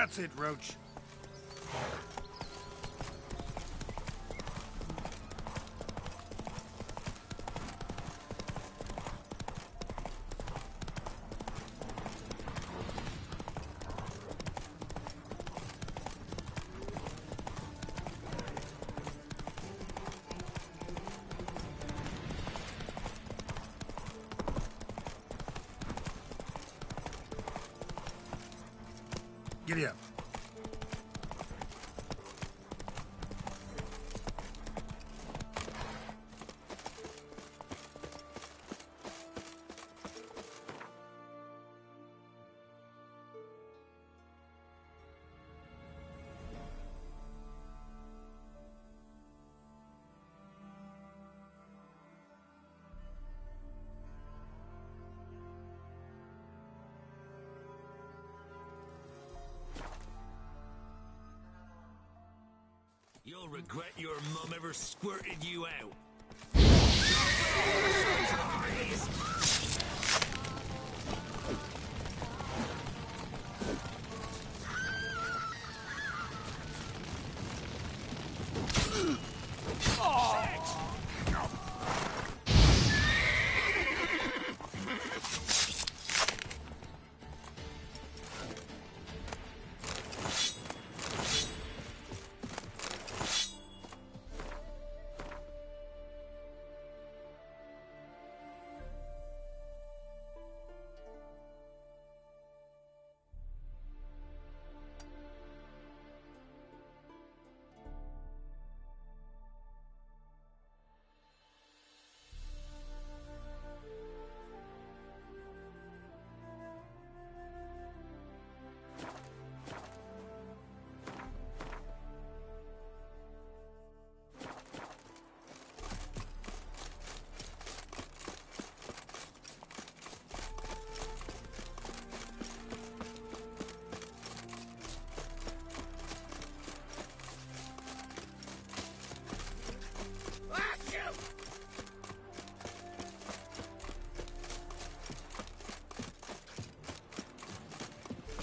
That's it, Roach. Giddy up. You'll regret your mum ever squirted you out.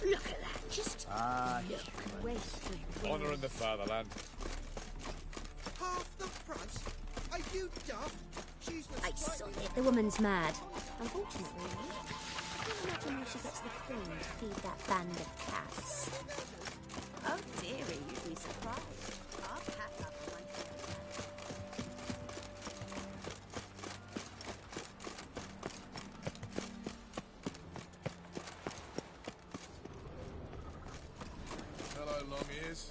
Look at that, just look. Wasted. Honor in the fatherland. Half the price? Are you daft? She's the I saw it. The woman's mad. Unfortunately, I can't imagine where she gets the cream to feed that band of cats. Oh dearie, you'd be surprised. Our cat lover might Hello, long ears.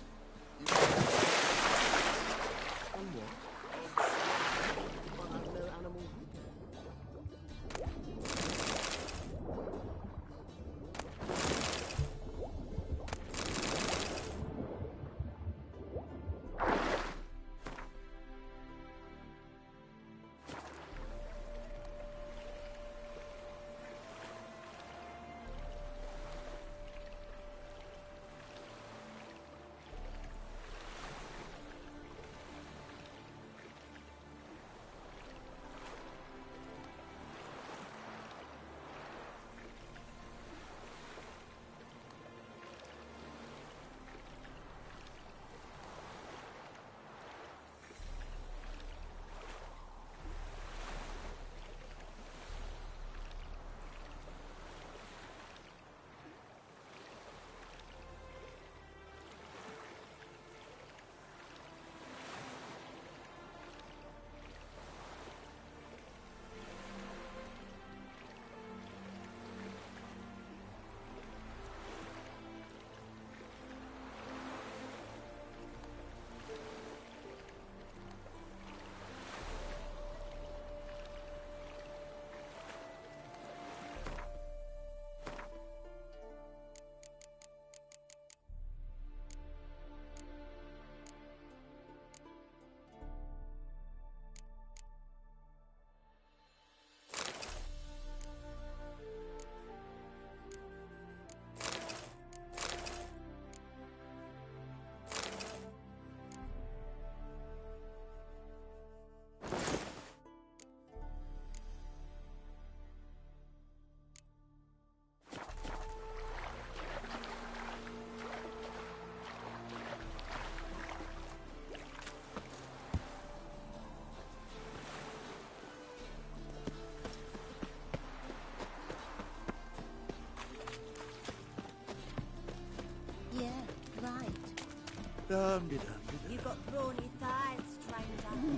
You got brawny thighs, stranger.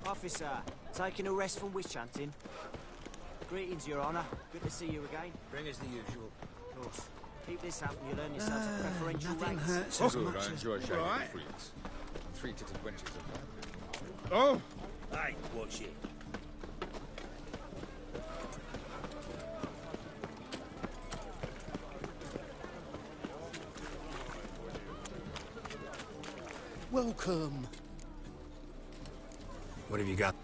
Officer, taking a rest from witch hunting. Greetings, Your Honour. Good to see you again. Bring us the usual. Of course. Keep this up and you'll earn yourselves a preferential Nothing rate. hurts as Good, much I as... enjoy showing Right. the freaks. 3-titted wenches of that. Oh! Hey, watch it. Welcome. What have you got?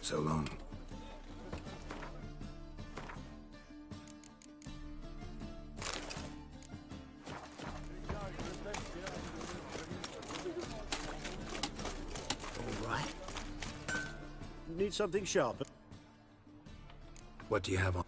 So long. All right. Need something sharp. What do you have on?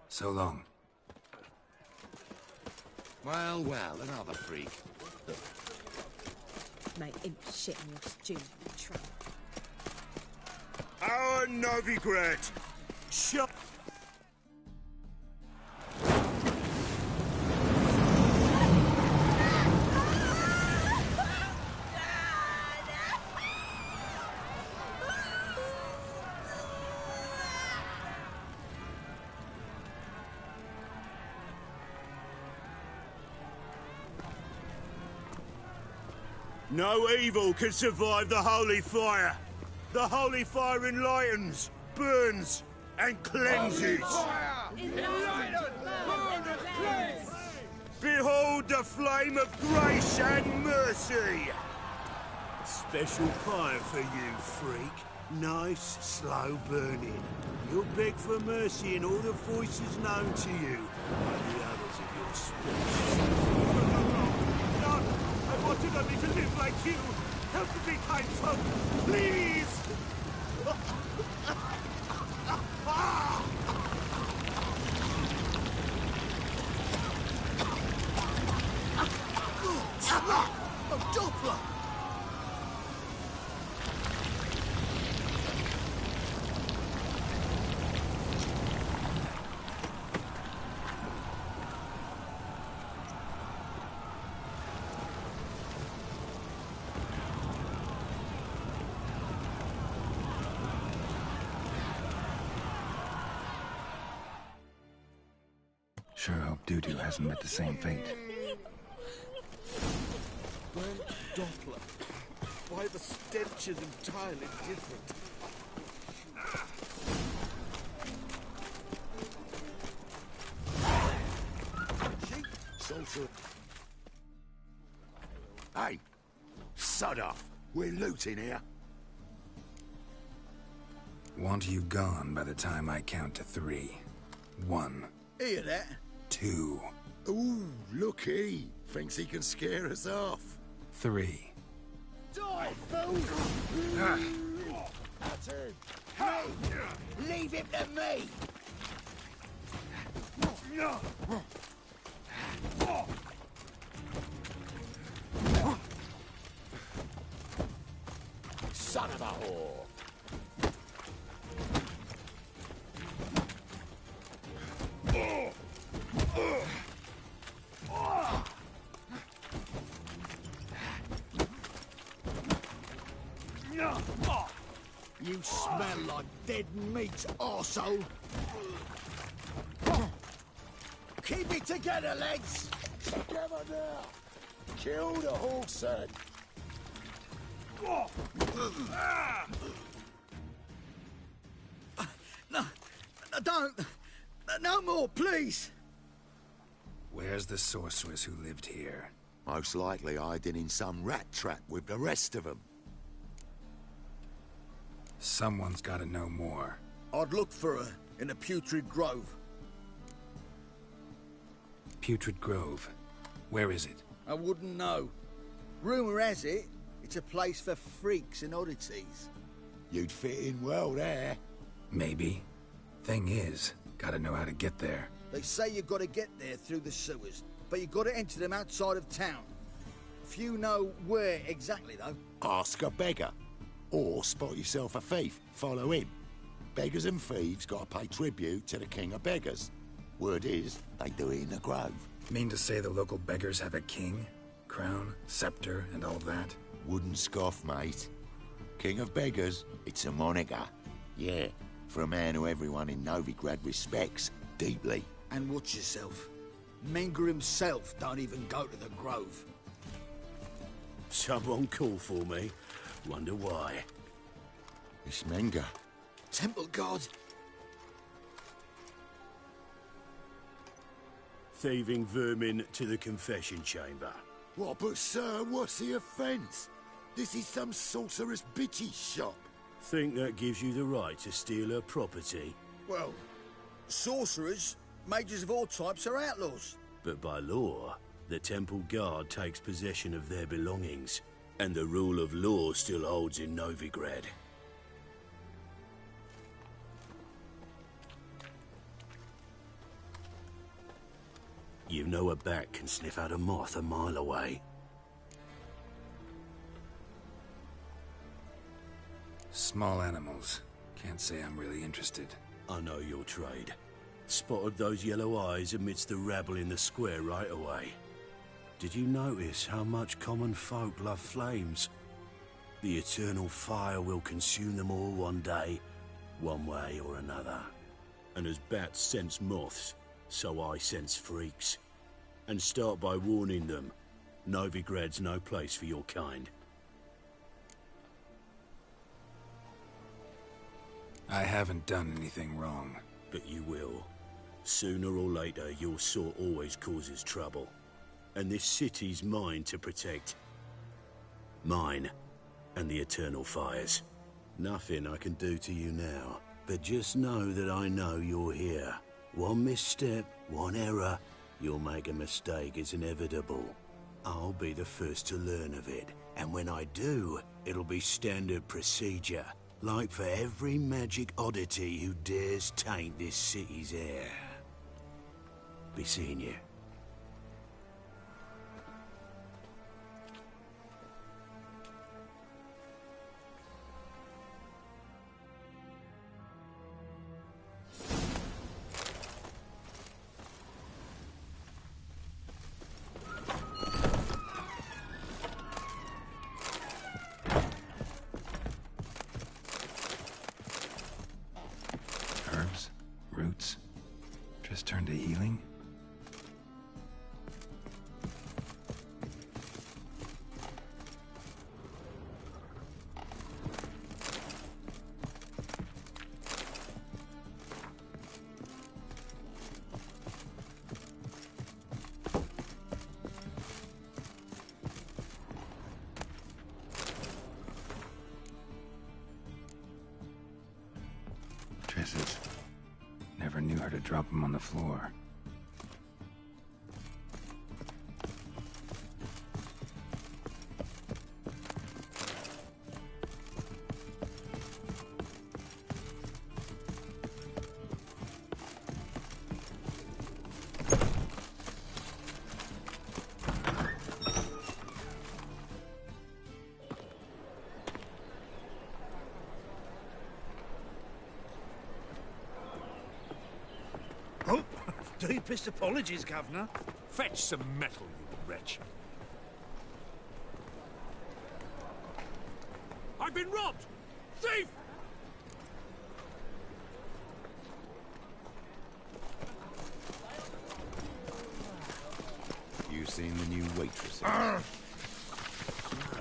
So long. Well, well, another freak. Make imp shit in your stew, you tramp. Our Novigrad! Shut... No evil can survive the holy fire. The holy fire enlightens, burns, and cleanses. Behold the flame of grace and mercy. Special fire for you, freak. Nice, slow burning. You'll beg for mercy in all the voices known to you by the others of your species. I wanted only to live like you. Help me, kind folk, please! A Doppler! Sure hope Dudu hasn't met the same fate. Brent Doppler. Why the stench is entirely different. Salter. Hey, sod off. We're looting here. Want you gone by the time I count to 3. 1. Hear that? 2. Ooh, looky. Thinks he can scare us off. 3. Die, fool! That's it. Hey! Leave him to me! Son of a whore. You smell like dead meat, arsehole! Keep it together, lads! Together now. Kill the horse then. No, don't! No more, please! Where's the sorceress who lived here? Most likely hiding in some rat trap with the rest of them. Someone's gotta know more. I'd look for her in the Putrid Grove. Putrid Grove. Where is it? I wouldn't know. Rumour has it, it's a place for freaks and oddities. You'd fit in well there. Maybe. Thing is, gotta know how to get there. They say you've got to get there through the sewers, but you've got to enter them outside of town. Few know where exactly, though. Ask a beggar. Or spot yourself a thief. Follow him. Beggars and thieves gotta pay tribute to the king of beggars. Word is, they do it in the grove. Mean to say the local beggars have a king? Crown, scepter, and all that? Wouldn't scoff, mate. King of beggars, it's a moniker. Yeah, for a man who everyone in Novigrad respects deeply. And watch yourself. Menger himself don't even go to the Grove. Someone call for me. Wonder why. It's Menger. Temple God! Thieving vermin to the confession chamber. What, but sir, what's the offence? This is some sorcerer's bitchy shop. Think that gives you the right to steal her property? Well, sorcerers, mages of all types are outlaws. But by law, the temple guard takes possession of their belongings, and the rule of law still holds in Novigrad. You know a bat can sniff out a moth a mile away. Small animals. Can't say I'm really interested. I know your trade. Spotted those yellow eyes amidst the rabble in the square right away. Did you notice how much common folk love flames? The eternal fire will consume them all one day, one way or another. And as bats sense moths, so I sense freaks. And start by warning them, Novigrad's no place for your kind. I haven't done anything wrong. But you will. Sooner or later, your sort always causes trouble. And this city's mine to protect. Mine and the eternal fires. Nothing I can do to you now, but just know that I know you're here. One misstep, one error, you'll make a mistake, it's inevitable. I'll be the first to learn of it, and when I do, it'll be standard procedure. Like for every magic oddity who dares taint this city's air. Be seeing you. Herbs? Roots? Just turned to healing? pisses. Never knew how to drop them on the floor. Oh, deepest apologies, Governor. Fetch some metal, you wretch. I've been robbed! Thief! You seen the new waitresses? I've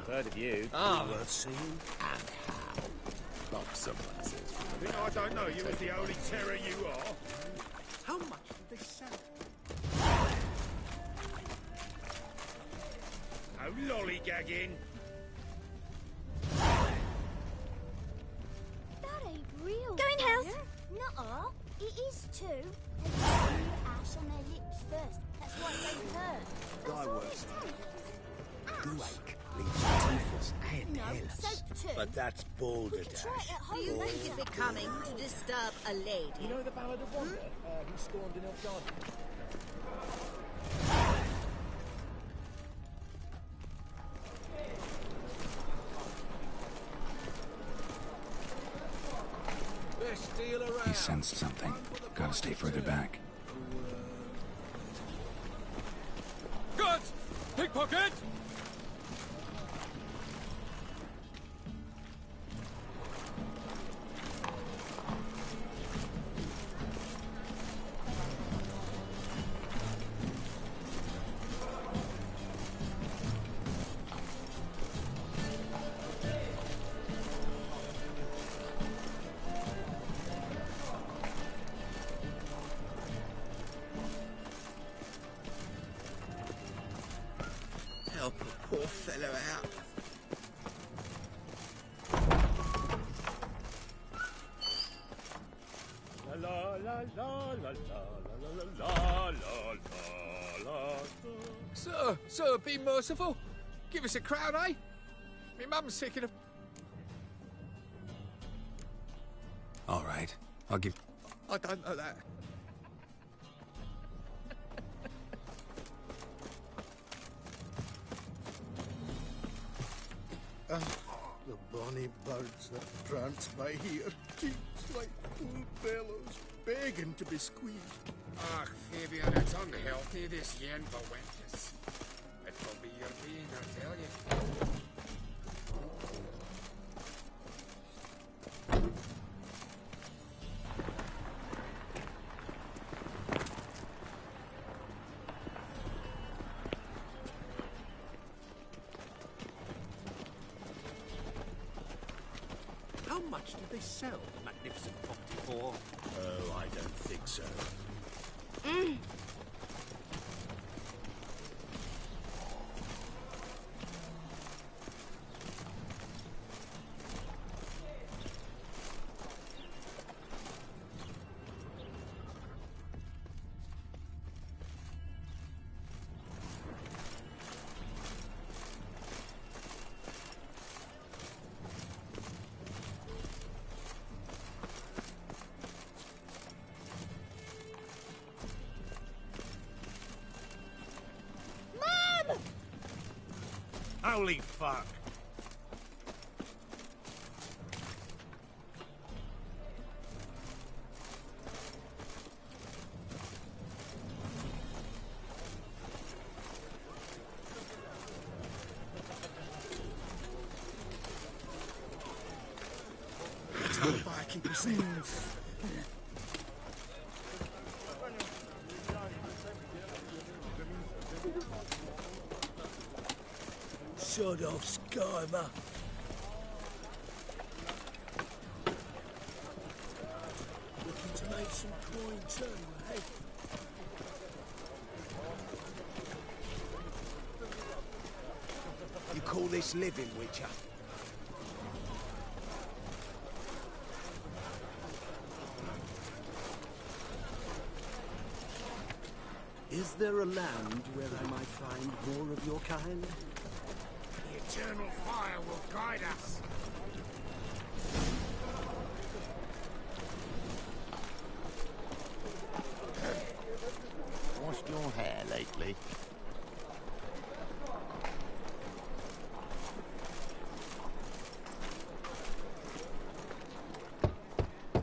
heard of you. Worth seeing. And how? Like someone says. I don't know you as the only terror you are. How much did they sell? No lollygagging. That ain't real. Going health? Nuh-uh. It is too. They just smear ash on their lips first. That's what they've heard. That's all it takes. Blake leaves you toothless and No, hairless. soap too. But that's We balderdash. could try it at Do home. you think it's becoming to disturb a lady? You know the Ballad of Wanda, who stormed in Elf Garden? Best deal around. He sensed something. Gotta stay further back. Good! Pickpocket! Help a poor fellow out. La la la la la la la la la. Sir, be merciful. Give us a crown, eh? Me mum's sick of... All right. I'll give... I don't know that. The bonny birds that prance by here, cheeks like full bellows, begging to be squeezed. Ach, Fabian, it's unhealthy, this yen for winters. It will be your being, I tell you. How much did they sell the magnificent property for? Oh, I don't think so. Holy fuck! Tell the barkeeper safe. Shut off, Skyma. Looking to make some coin too, eh? You call this living, Witcher? Is there a land where I might find more of your kind? The eternal fire will guide us. Washed your hair lately?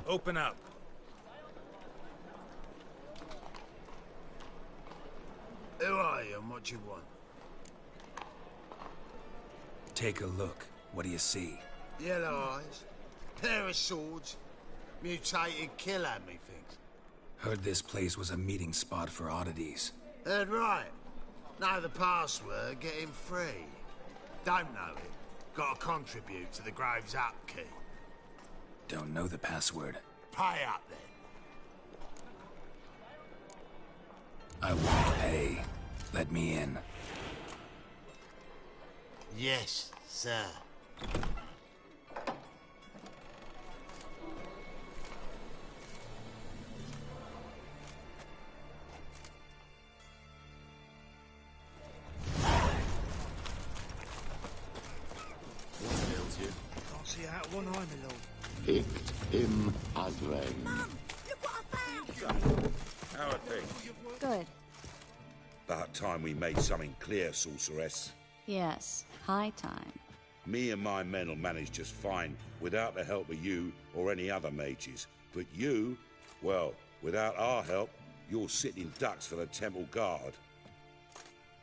Open up. Who are you and what do you want? Take a look. What do you see? Yellow eyes, pair of swords, mutated killer, methinks. Heard this place was a meeting spot for oddities. Heard right. Know the password, get him free. Don't know it. Gotta contribute to the Graves upkeep. Don't know the password. Pay up then. I won't pay. Let me in. Yes, sir. What ails you? Can't see out one eye, my lord. Picked him Adren. Mum, look what I found! How are things? Good. About time we made something clear, sorceress. Yes, high time. Me and my men will manage just fine without the help of you or any other mages. But you, well, without our help, you're sitting ducks for the Temple Guard.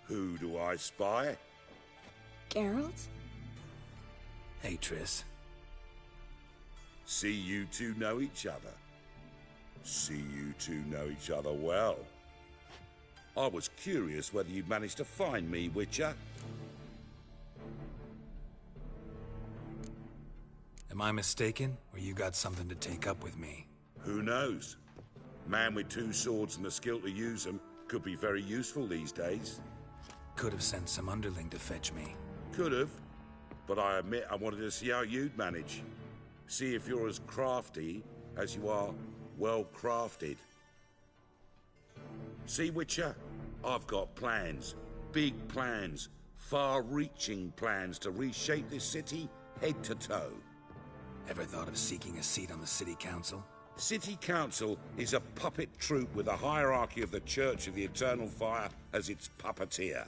Who do I spy? Geralt? Hey, Triss. See you two know each other. See you two know each other well. I was curious whether you'd managed to find me, Witcher. Am I mistaken, or you got something to take up with me? Who knows? Man with two swords and the skill to use them could be very useful these days. Could have sent some underling to fetch me. Could have, but I admit I wanted to see how you'd manage. See if you're as crafty as you are well-crafted. See, Witcher? I've got plans. Big plans. Far-reaching plans to reshape this city head to toe. Ever thought of seeking a seat on the city council? City Council is a puppet troupe with a hierarchy of the Church of the Eternal Fire as its puppeteer.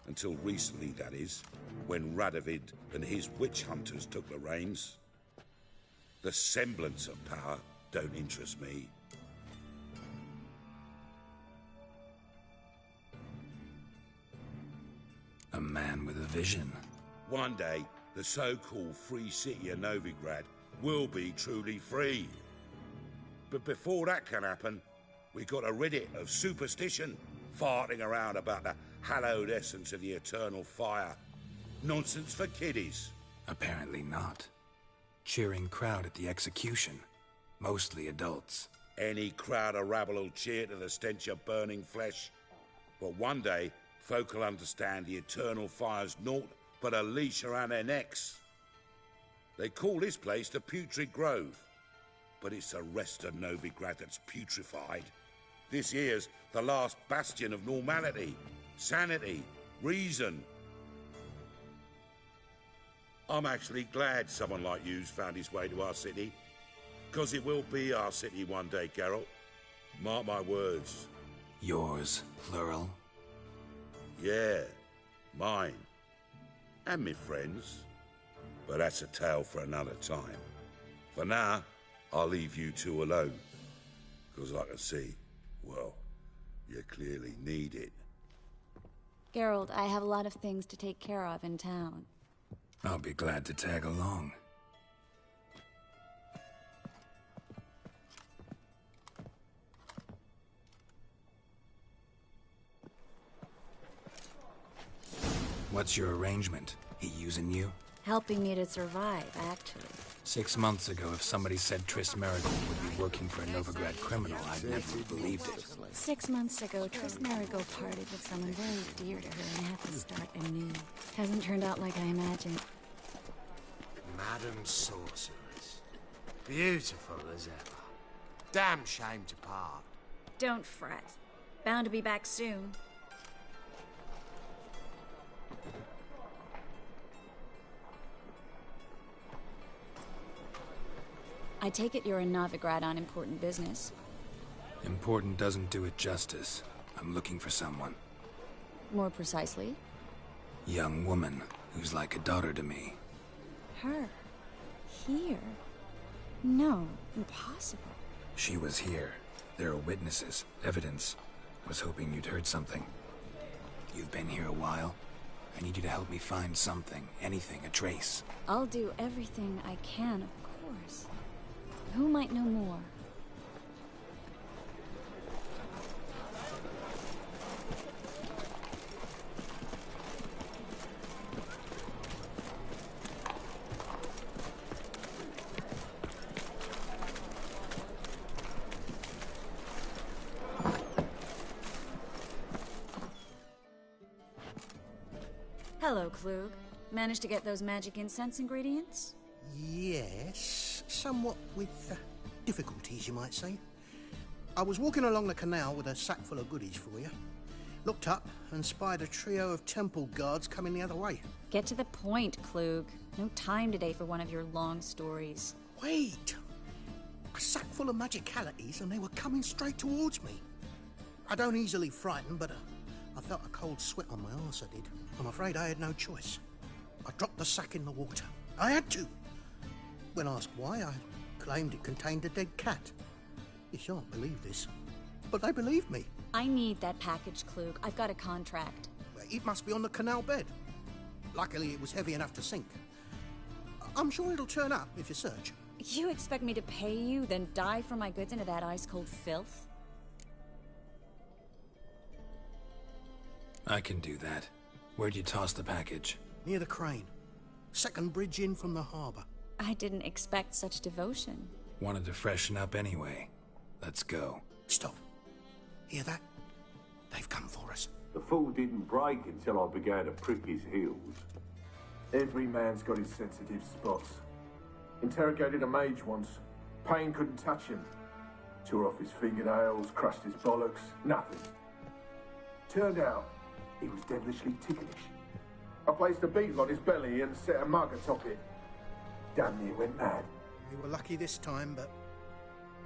Until recently, that is, when Radovid and his witch hunters took the reins. The semblance of power don't interest me. A man with a vision. One day, the so-called free city of Novigrad will be truly free. But before that can happen, we got to rid it of superstition, farting around about the hallowed essence of the eternal fire. Nonsense for kiddies. Apparently not. Cheering crowd at the execution. Mostly adults. Any crowd of rabble will cheer to the stench of burning flesh. But one day, folk will understand the eternal fire's naught but a leash around their necks. They call this place the Putrid Grove, but it's the rest of Novigrad that's putrefied. This here's the last bastion of normality, sanity, reason. I'm actually glad someone like you's found his way to our city, because it will be our city one day, Geralt. Mark my words. Yours, plural? Yeah, mine. And me friends. But that's a tale for another time. For now, I'll leave you two alone. Because I can see, well, you clearly need it. Geralt, I have a lot of things to take care of in town. I'll be glad to tag along. What's your arrangement? He using you? Helping me to survive, actually. 6 months ago, if somebody said Triss Merigold would be working for a Novigrad criminal, I'd never have believed it. 6 months ago, Triss Merigold parted with someone very dear to her and had to start anew. Hasn't turned out like I imagined. Madam Sorceress. Beautiful as ever. Damn shame to part. Don't fret. Bound to be back soon. I take it you're in Novigrad on important business. Important doesn't do it justice. I'm looking for someone. More precisely? Young woman who's like a daughter to me. Her? Here? No, impossible. She was here. There are witnesses, evidence. Was hoping you'd heard something. You've been here a while. I need you to help me find something, anything, a trace. I'll do everything I can, of course. Who might know more? Hello, Klug. Managed to get those magic incense ingredients? Yes, somewhat with difficulties, you might say. I was walking along the canal with a sack full of goodies for you. Looked up and spied a trio of temple guards coming the other way. Get to the point, Klug. No time today for one of your long stories. Wait! A sack full of magicalities and they were coming straight towards me. I don't easily frighten, but I felt a cold sweat on my arse, I did. I'm afraid I had no choice. I dropped the sack in the water. I had to. When asked why, I claimed it contained a dead cat. You shan't believe this, but they believed me. I need that package, Klug. I've got a contract. It must be on the canal bed. Luckily, it was heavy enough to sink. I'm sure it'll turn up if you search. You expect me to pay you, then dive for my goods into that ice-cold filth? I can do that. Where'd you toss the package? Near the crane. Second bridge in from the harbour. I didn't expect such devotion. Wanted to freshen up anyway. Let's go. Stop. Hear that? They've come for us. The fall didn't break until I began to prick his heels. Every man's got his sensitive spots. Interrogated a mage once. Pain couldn't touch him. Tore off his fingernails, crushed his bollocks, nothing. Turned out, he was devilishly ticklish. I placed a beetle on his belly and set a mug atop it. Damn near went mad. We were lucky this time, but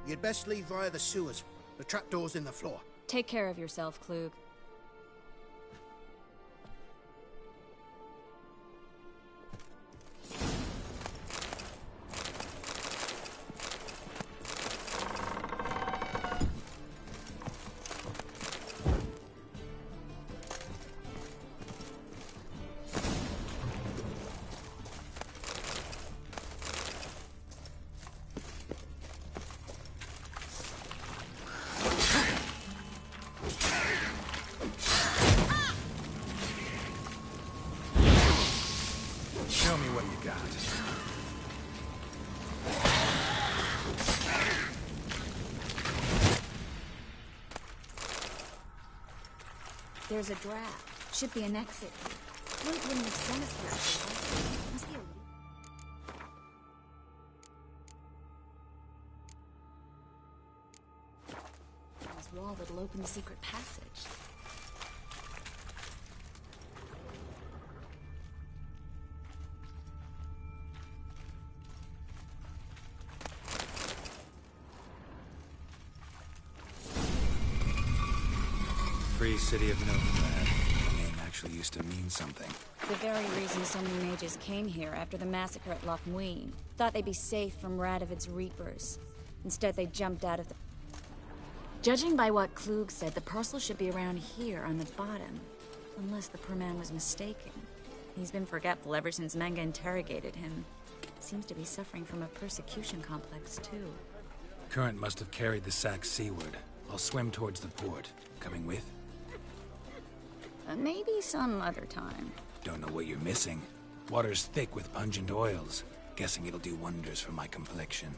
you'd best leave via the sewers. The trapdoor's in the floor. Take care of yourself, Klug. Show me what you got. There's a draft. Should be an exit. Wait, wouldn't have sent us here. Must be a... This wall that'll open the secret passage. Free city of Novigrad. The name actually used to mean something. The very reason so many mages came here after the massacre at Loch Muin. Thought they'd be safe from Radovid's reapers. Instead, they jumped out of the... Judging by what Klug said, the parcel should be around here on the bottom. Unless the poor man was mistaken. He's been forgetful ever since Menge interrogated him. Seems to be suffering from a persecution complex, too. Current must have carried the sack seaward. I'll swim towards the port. Coming with? Maybe some other time. Don't know what you're missing. Water's thick with pungent oils. Guessing it'll do wonders for my complexion.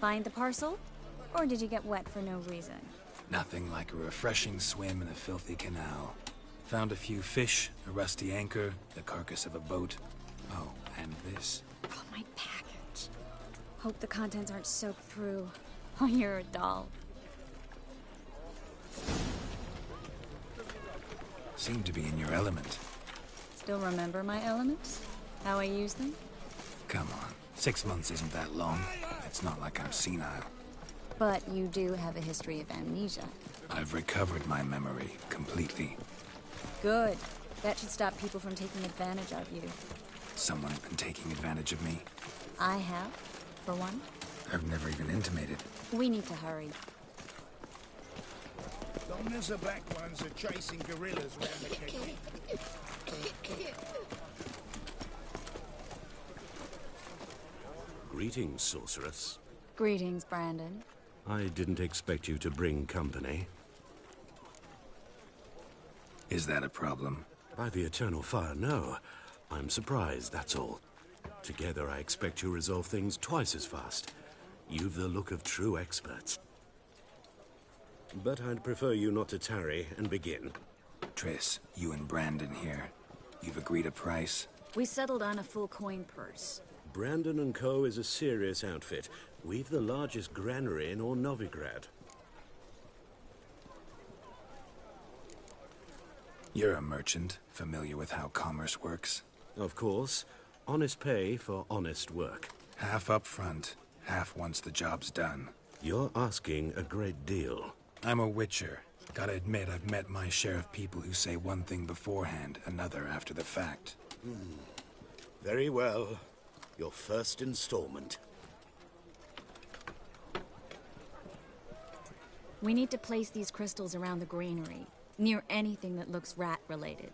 Find the parcel? Or did you get wet for no reason? Nothing like a refreshing swim in a filthy canal. Found a few fish, a rusty anchor, the carcass of a boat. Oh, and this. Oh, my package. Hope the contents aren't soaked through. Oh, you're a doll. Seem to be in your element. Still remember my elements? How I use them? Come on. 6 months isn't that long. It's not like I'm senile. But you do have a history of amnesia. I've recovered my memory completely. Good. That should stop people from taking advantage of you. Someone's been taking advantage of me. I have, for one. I've never even intimated. We need to hurry. Long as the black ones are chasing gorillas round the kingdom. Greetings, sorceress. Greetings, Brandon. I didn't expect you to bring company. Is that a problem? By the eternal fire, no. I'm surprised, that's all. Together, I expect you resolve things twice as fast. You've the look of true experts. But I'd prefer you not to tarry and begin. Triss, you and Brandon here. You've agreed a price? We settled on a full coin purse. Brandon & Co. is a serious outfit. We've the largest granary in all Novigrad. You're a merchant, familiar with how commerce works? Of course. Honest pay for honest work. Half up front, half once the job's done. You're asking a great deal. I'm a witcher. Gotta admit, I've met my share of people who say one thing beforehand, another after the fact. Very well. Your first installment. We need to place these crystals around the granary, near anything that looks rat-related.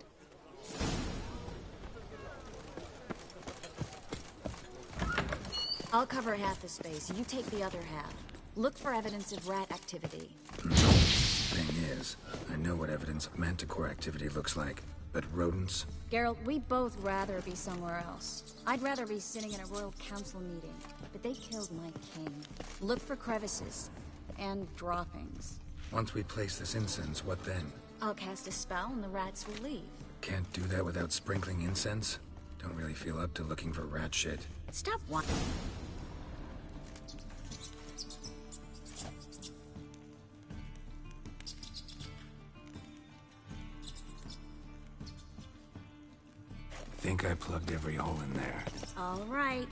I'll cover half the space, you take the other half. Look for evidence of rat activity. Thing is, I know what evidence of manticore activity looks like, but rodents? Geralt, we'd both rather be somewhere else. I'd rather be sitting in a royal council meeting, but they killed my king. Look for crevices and droppings. Once we place this incense, what then? I'll cast a spell and the rats will leave. Can't do that without sprinkling incense? Don't really feel up to looking for rat shit. Stop whining. Think I plugged every hole in there. All right.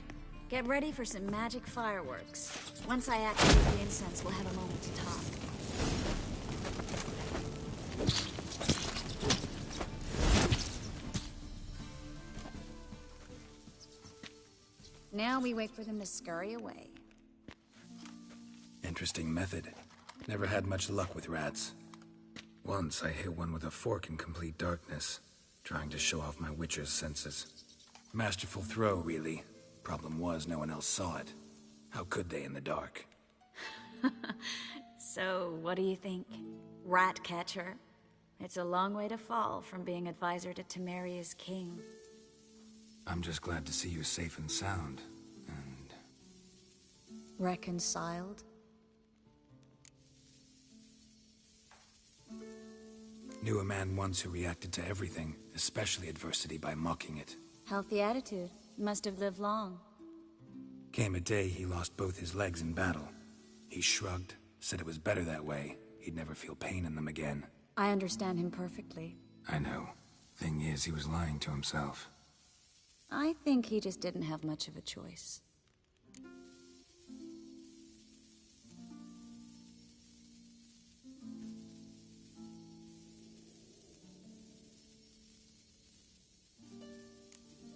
Get ready for some magic fireworks. Once I activate the incense, we'll have a moment to talk. Now we wait for them to scurry away. Interesting method. Never had much luck with rats. Once I hit one with a fork in complete darkness, trying to show off my witcher's senses. Masterful throw, really. Problem was, no one else saw it. How could they in the dark? So, what do you think? Rat catcher? It's a long way to fall from being advisor to Temeria's king. I'm just glad to see you safe and sound, and... Reconciled? Knew a man once who reacted to everything, especially adversity, by mocking it. Healthy attitude. Must have lived long. Came a day he lost both his legs in battle. He shrugged, said it was better that way. He'd never feel pain in them again. I understand him perfectly. I know. Thing is, he was lying to himself. I think he just didn't have much of a choice.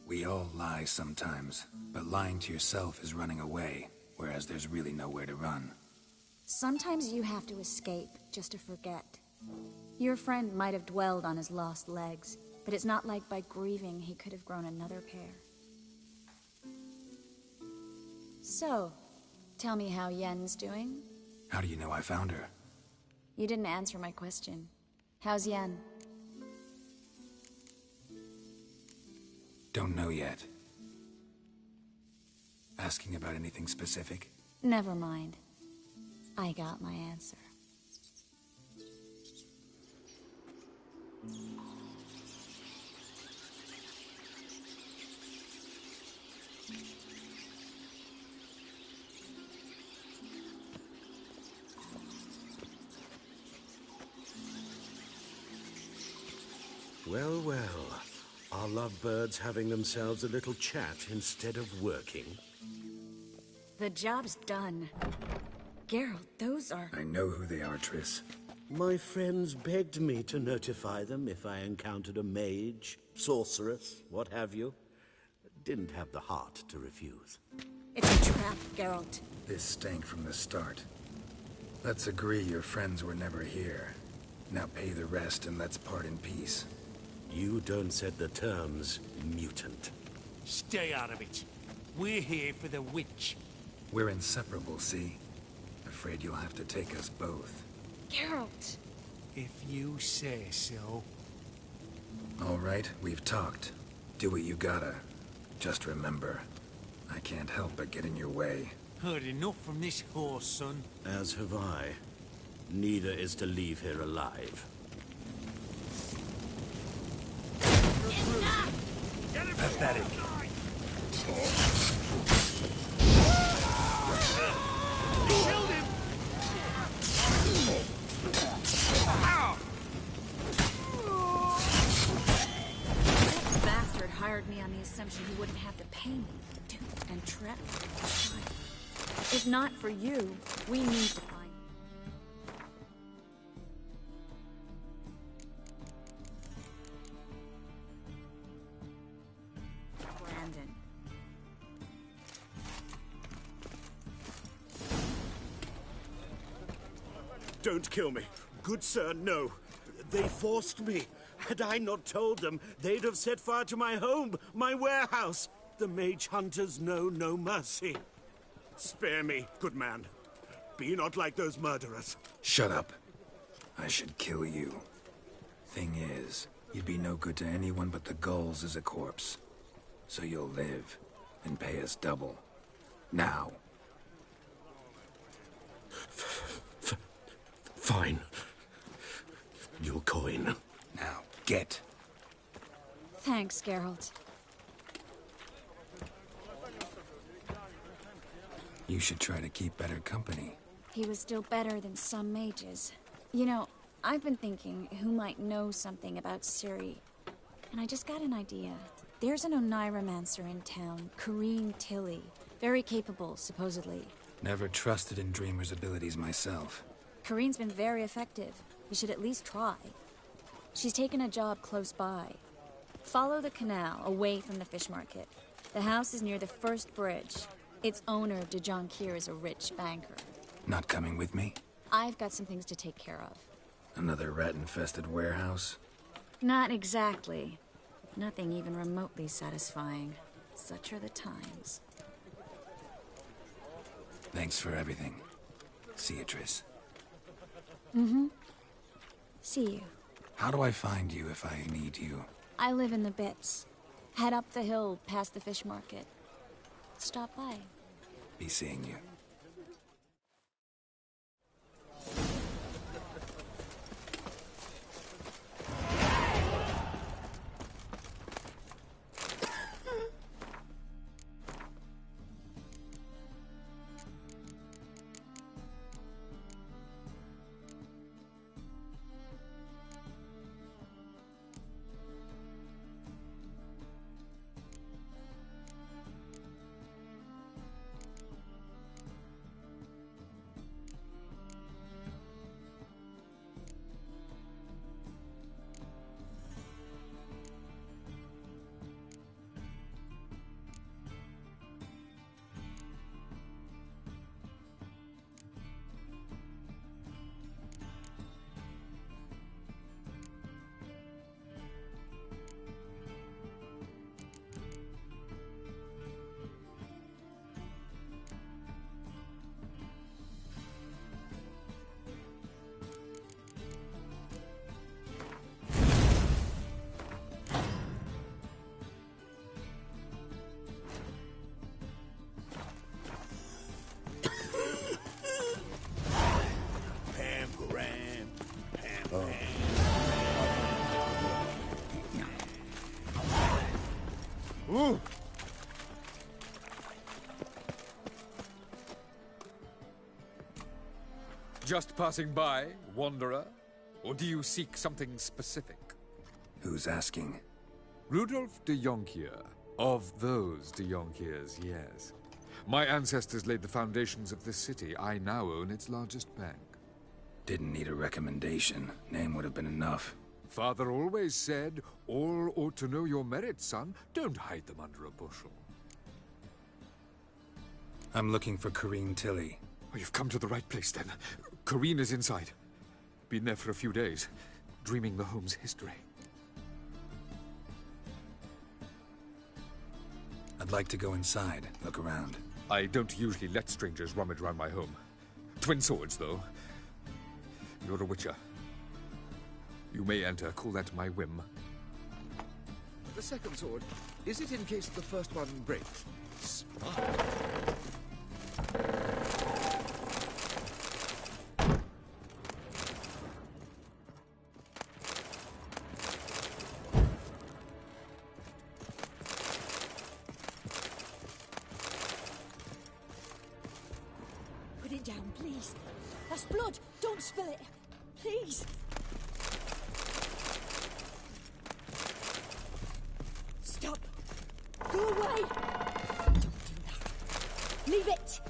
We all lie sometimes, but lying to yourself is running away, whereas there's really nowhere to run. Sometimes you have to escape just to forget. Your friend might have dwelled on his lost legs, but it's not like by grieving he could have grown another pair. So, tell me how Yen's doing? How do you know I found her? You didn't answer my question. How's Yen? Don't know yet. Asking about anything specific? Never mind. I got my answer. Well, well. Are lovebirds having themselves a little chat instead of working? The job's done. Geralt, those are... I know who they are, Triss. My friends begged me to notify them if I encountered a mage, sorceress, what have you. Didn't have the heart to refuse. It's a trap, Geralt. This stank from the start. Let's agree your friends were never here. Now pay the rest and let's part in peace. You don't set the terms, mutant. Stay out of it. We're here for the witch. We're inseparable, see? Afraid you'll have to take us both. Geralt! If you say so. All right, we've talked. Do what you gotta. Just remember, I can't help but get in your way. Heard enough from this horse, son. As have I. Neither is to leave here alive. Pathetic. Killed him! That bastard hired me on the assumption he wouldn't have to pay me. Duped and trapped. If not for you, we need to find... Brandon. Don't kill me. Good sir, no. They forced me. Had I not told them, they'd have set fire to my home, my warehouse. The mage hunters know no mercy. Spare me, good man. Be not like those murderers. Shut up. I should kill you. Thing is, you'd be no good to anyone but the gulls as a corpse. So you'll live and pay us double. Now. Fine. Your coin. Now, get. Thanks, Geralt. You should try to keep better company. He was still better than some mages. You know, I've been thinking who might know something about Ciri. And I just got an idea. There's an Oneiromancer in town, Corrine Tilly. Very capable, supposedly. Never trusted in Dreamer's abilities myself. Corrine's been very effective. You should at least try. She's taken a job close by. Follow the canal, away from the fish market. The house is near the first bridge. Its owner, de Jonquière, is a rich banker. Not coming with me? I've got some things to take care of. Another rat-infested warehouse? Not exactly. Nothing even remotely satisfying. Such are the times. Thanks for everything. See you, Triss. Mm-hmm. See you. How do I find you if I need you? I live in the Bits. Head up the hill past the fish market. Stop by. Be seeing you. Ooh. Just passing by, wanderer? Or do you seek something specific? Who's asking? Rudolf de Jonkier. Of those de Jonkiers, yes. My ancestors laid the foundations of this city. I now own its largest bank. Didn't need a recommendation. Name would have been enough. Father always said, all ought to know your merits, son. Don't hide them under a bushel. I'm looking for Corrine Tilly. Oh, you've come to the right place, then. Corrine is inside. Been there for a few days, dreaming the home's history. I'd like to go inside, look around. I don't usually let strangers rummage around my home. Twin swords, though. You're a witcher. You may enter, call that my whim. The second sword, is it in case the first one breaks? Smart. Put it down, please. That's blood. Don't spill it. Please. Stop. Go away. Don't do that. Leave it.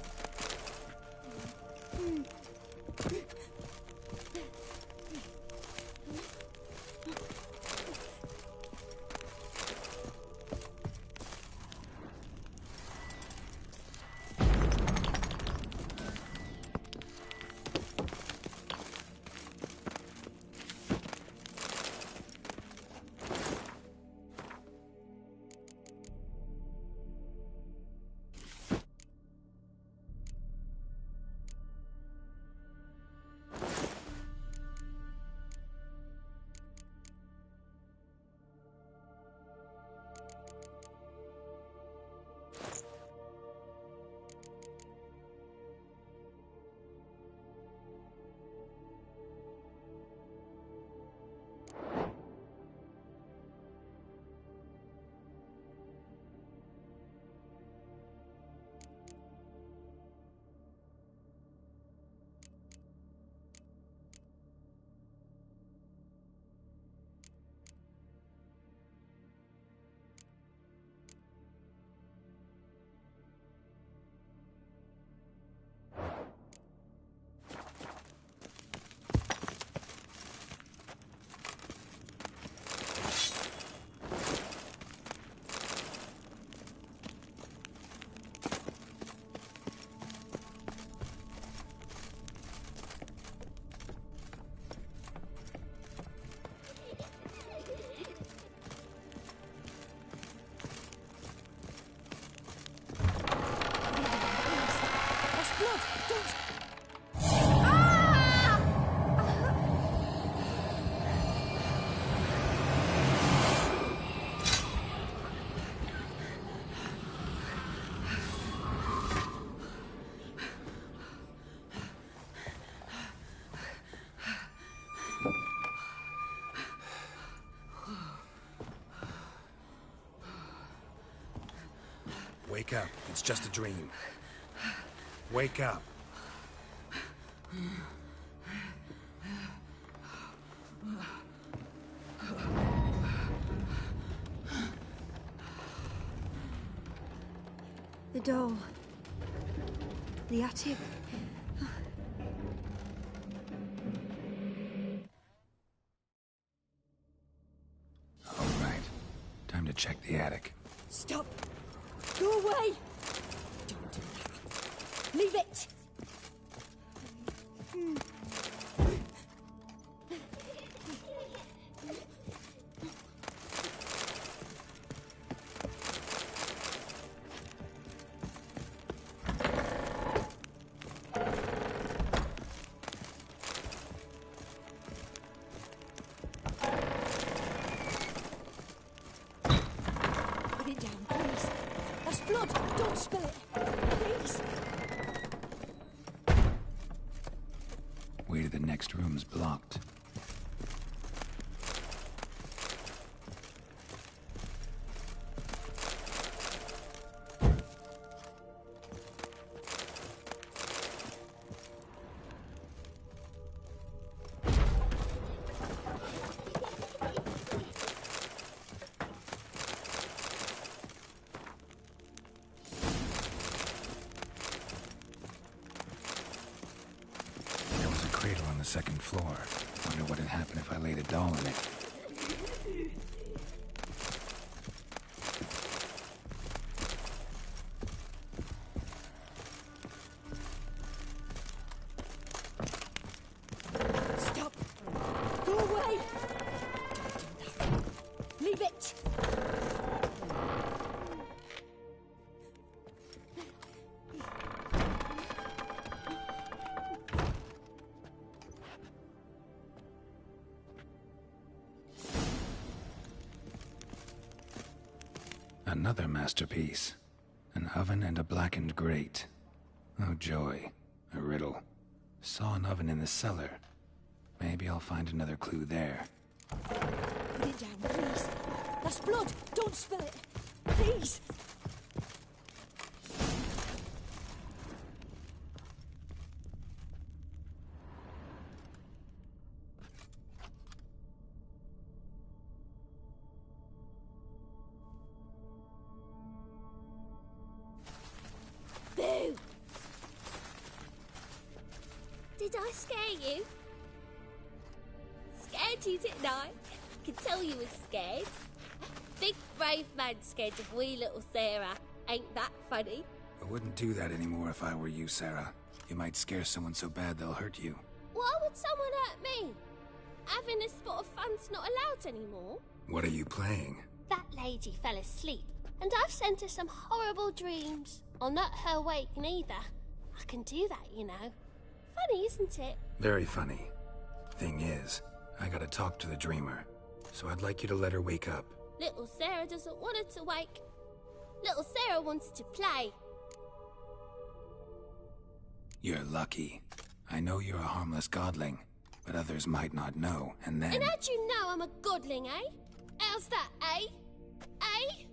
Wake up. It's just a dream. Wake up. The door. The attic. All right. Time to check the attic. Stop. Go away. Don't do that. Leave it. Blood! Don't spill it! Please! Way to the next room's blocked. it! Another masterpiece. An oven and a blackened grate. Oh joy. A riddle. Saw an oven in the cellar. Maybe I'll find another clue there. Put it down, please. That's blood. Don't spill it. Please. Boo! Did I scare you? Scared you, didn't I? Could tell you was scared. Big brave man scared of wee little Sarah. Ain't that funny? I wouldn't do that anymore if I were you, Sarah. You might scare someone so bad they'll hurt you. Why would someone hurt me? Having a spot of fun's not allowed anymore. What are you playing? That lady fell asleep, and I've sent her some horrible dreams. I'll not her awake neither. I can do that, you know. Funny, isn't it? Very funny. Thing is, I gotta talk to the dreamer, so I'd like you to let her wake up. Little Sarah doesn't want her to wake. Little Sarah wants to play. You're lucky. I know you're a harmless godling, but others might not know, and then... And how'd you know I'm a godling, eh? How's that, eh? Eh?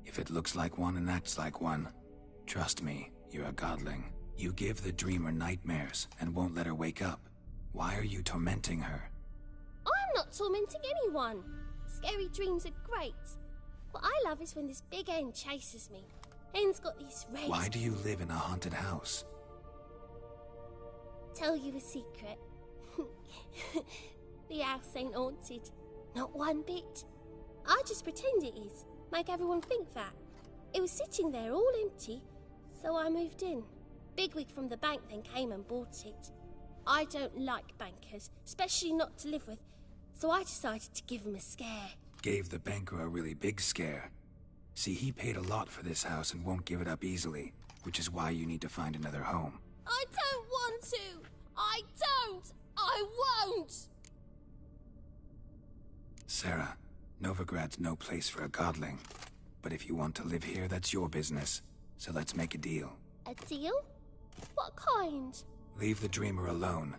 If it looks like one and acts like one, trust me, you're a godling. You give the dreamer nightmares and won't let her wake up. Why are you tormenting her? I'm not tormenting anyone. Scary dreams are great. What I love is when this big hen chases me. Hen's got these rays. Why do you live in a haunted house? Tell you a secret. The house ain't haunted. Not one bit. I just pretend it is. Make everyone think that. It was sitting there all empty, so I moved in. Bigwig from the bank then came and bought it. I don't like bankers, especially not to live with, so I decided to give him a scare. Gave the banker a really big scare. See, he paid a lot for this house and won't give it up easily, which is why you need to find another home. I don't want to! I don't! I won't! Sarah, Novigrad's no place for a godling. But if you want to live here, that's your business. So let's make a deal. A deal? What kind? Leave the dreamer alone.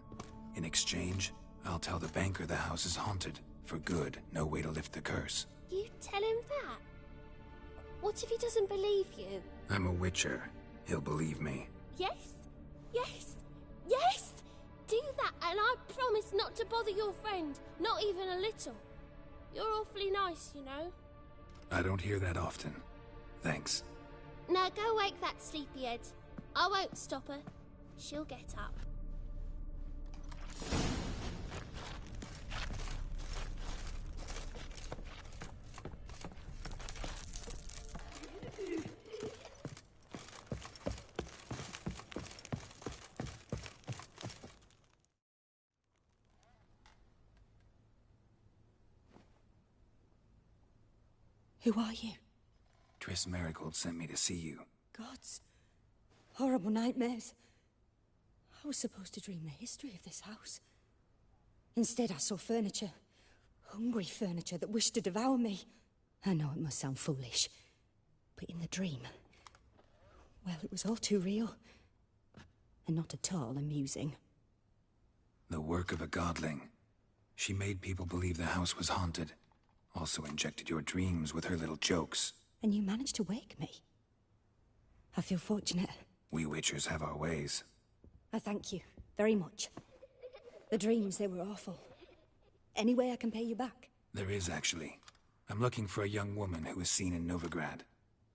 In exchange, I'll tell the banker the house is haunted. For good, no way to lift the curse. You tell him that? What if he doesn't believe you? I'm a witcher. He'll believe me. Yes? Yes? Yes! Do that, and I promise not to bother your friend. Not even a little. You're awfully nice, you know. I don't hear that often. Thanks. Now go wake that sleepyhead. I won't stop her. She'll get up. Who are you? Triss Merigold sent me to see you. Gods. Horrible nightmares. I was supposed to dream the history of this house. Instead, I saw furniture. Hungry furniture that wished to devour me. I know it must sound foolish, but in the dream, well, it was all too real. And not at all amusing. The work of a godling. She made people believe the house was haunted. Also injected your dreams with her little jokes. And you managed to wake me. I feel fortunate. We witchers have our ways. I thank you very much. The dreams, they were awful. Any way I can pay you back? There is, actually. I'm looking for a young woman who was seen in Novigrad.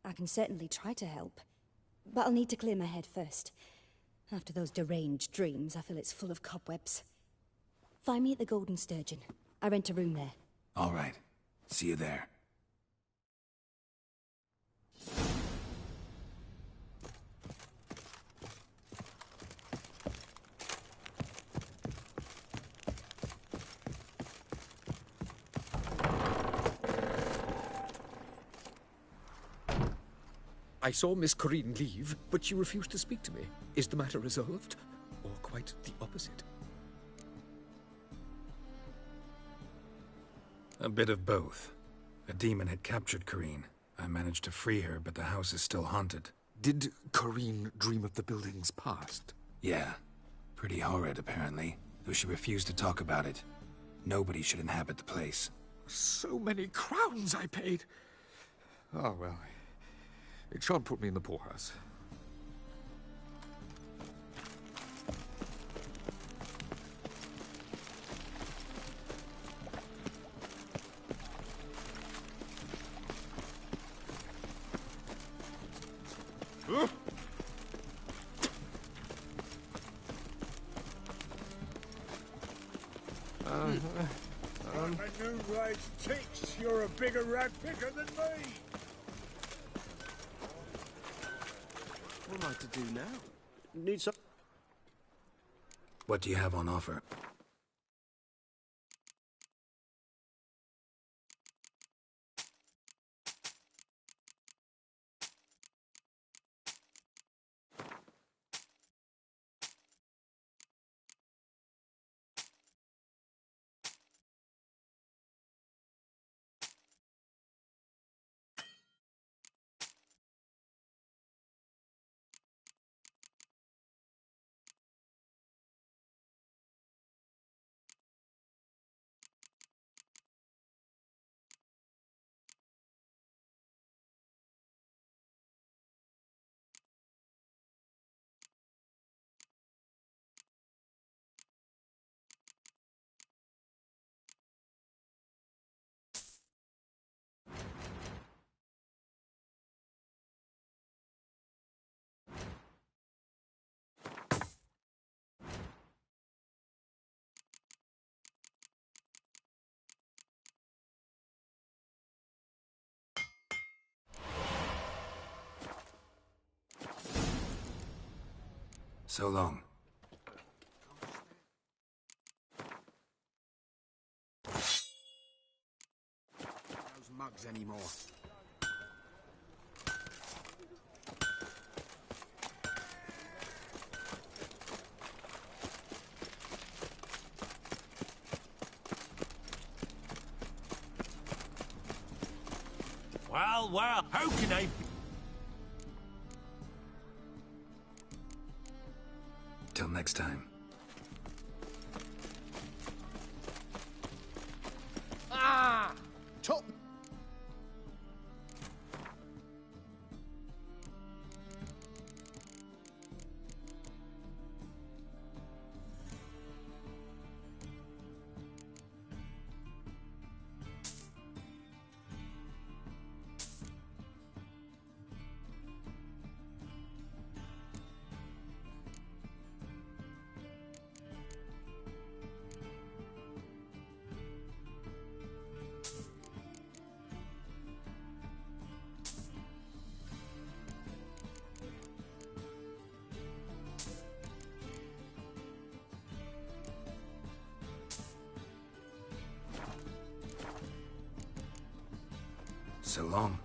I can certainly try to help. But I'll need to clear my head first. After those deranged dreams, I feel it's full of cobwebs. Find me at the Golden Sturgeon. I rent a room there. All right. See you there. I saw Miss Corinne leave, but she refused to speak to me. Is the matter resolved? Or quite the opposite? A bit of both. A demon had captured Corinne. I managed to free her, but the house is still haunted. Did Corinne dream of the building's past? Yeah. Pretty horrid, apparently. Though she refused to talk about it. Nobody should inhabit the place. So many crowns I paid. Oh, well. It shan't put me in the poorhouse. I'm a new race ticks. You're a bigger rat picker than me. What am I to do now? Need some... What do you have on offer? So long. Those mugs anymore. Well, how can I... Till next time. Ah! Top... So long.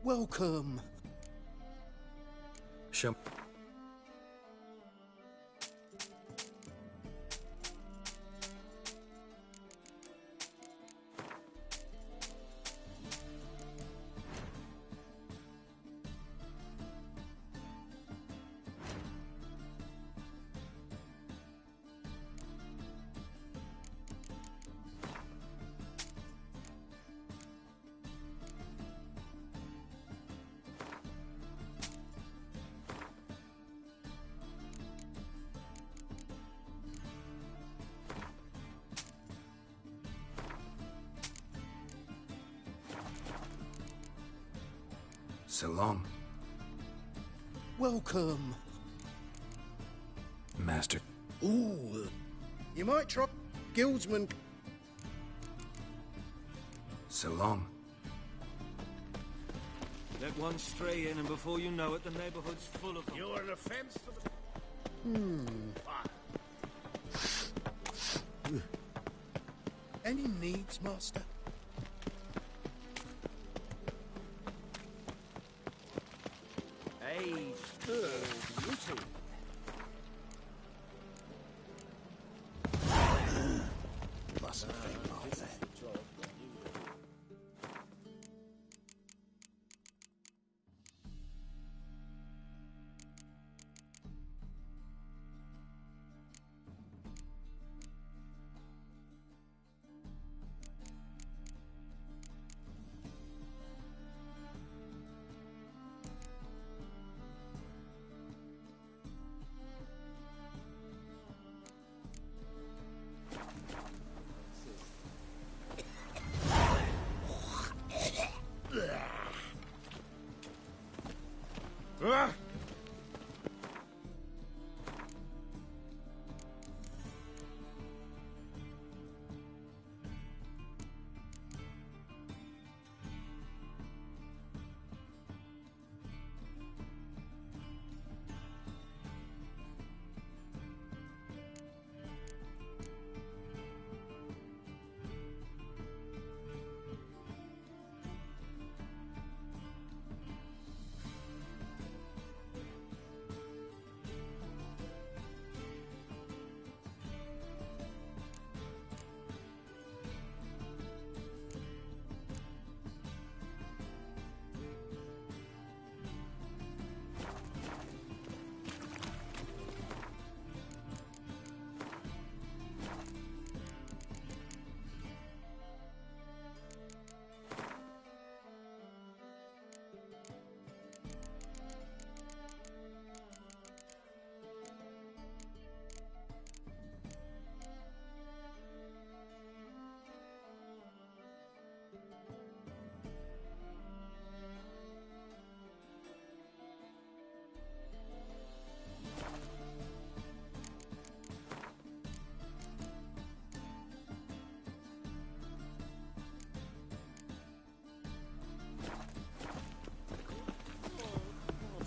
Welcome. Show. So long. Welcome. Master. Ooh, you might try Guildsman. So long. Let one stray in, and before you know it, the neighborhood's full of them. You're an offense to the... Any needs, Master? Age for beauty. Mustn't think like that.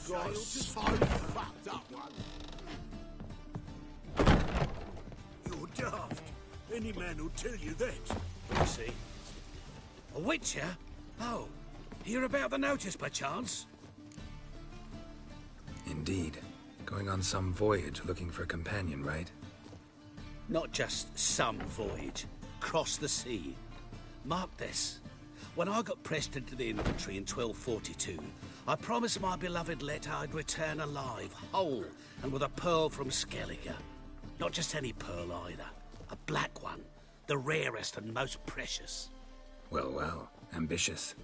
God, so fucked up one. You're daft. Any man will tell you that. We'll see. A witcher? Oh, hear about the notice, perchance? Indeed. Going on some voyage looking for a companion, right? Not just some voyage. Cross the sea. Mark this. When I got pressed into the infantry in 1242, I promised my beloved Let I'd return alive, whole, and with a pearl from Skellige. Not just any pearl either. A black one. The rarest and most precious. Well, well. Ambitious.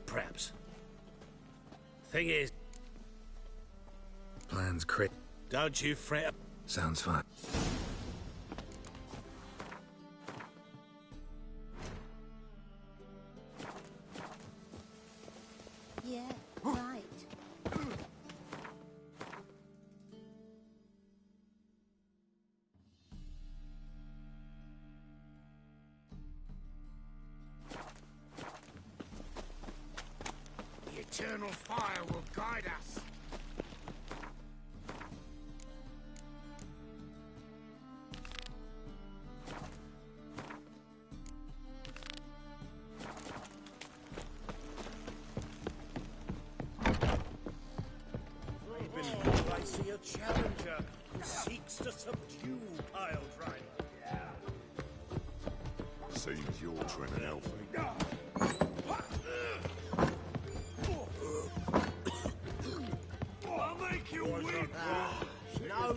Perhaps. Thing is... Plans crit. Don't you fret. Sounds fine. Yeah, right. The eternal fire will guide us. I see a challenger who seeks to subdue Pile Driver. Seems you're trying to help me. I'll make you weep! No.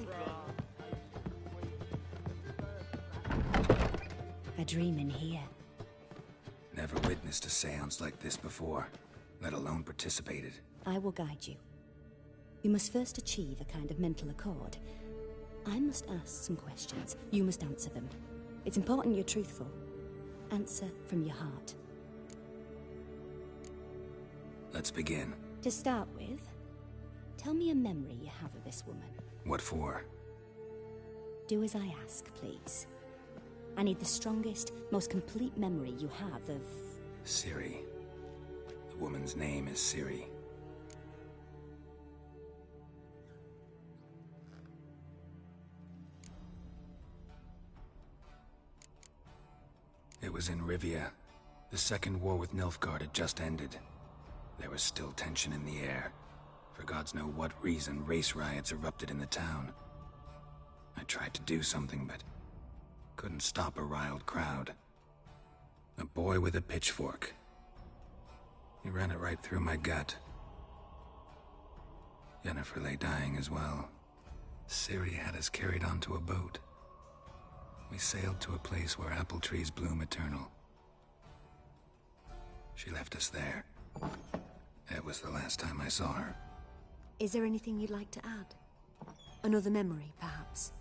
A dream in here. Never witnessed a seance like this before, let alone participated. I will guide you. You must first achieve a kind of mental accord. I must ask some questions. You must answer them. It's important you're truthful. Answer from your heart. Let's begin. To start with, tell me a memory you have of this woman. What for? Do as I ask, please. I need the strongest, most complete memory you have of Ciri. The woman's name is Ciri. It was in Rivia. The Second War with Nilfgaard had just ended. There was still tension in the air. For gods know what reason, race riots erupted in the town. I tried to do something, but couldn't stop a riled crowd. A boy with a pitchfork. He ran it right through my gut. Yennefer lay dying as well. Ciri had us carried onto a boat. We sailed to a place where apple trees bloom eternal. She left us there. That was the last time I saw her. Is there anything you'd like to add? Another memory, perhaps?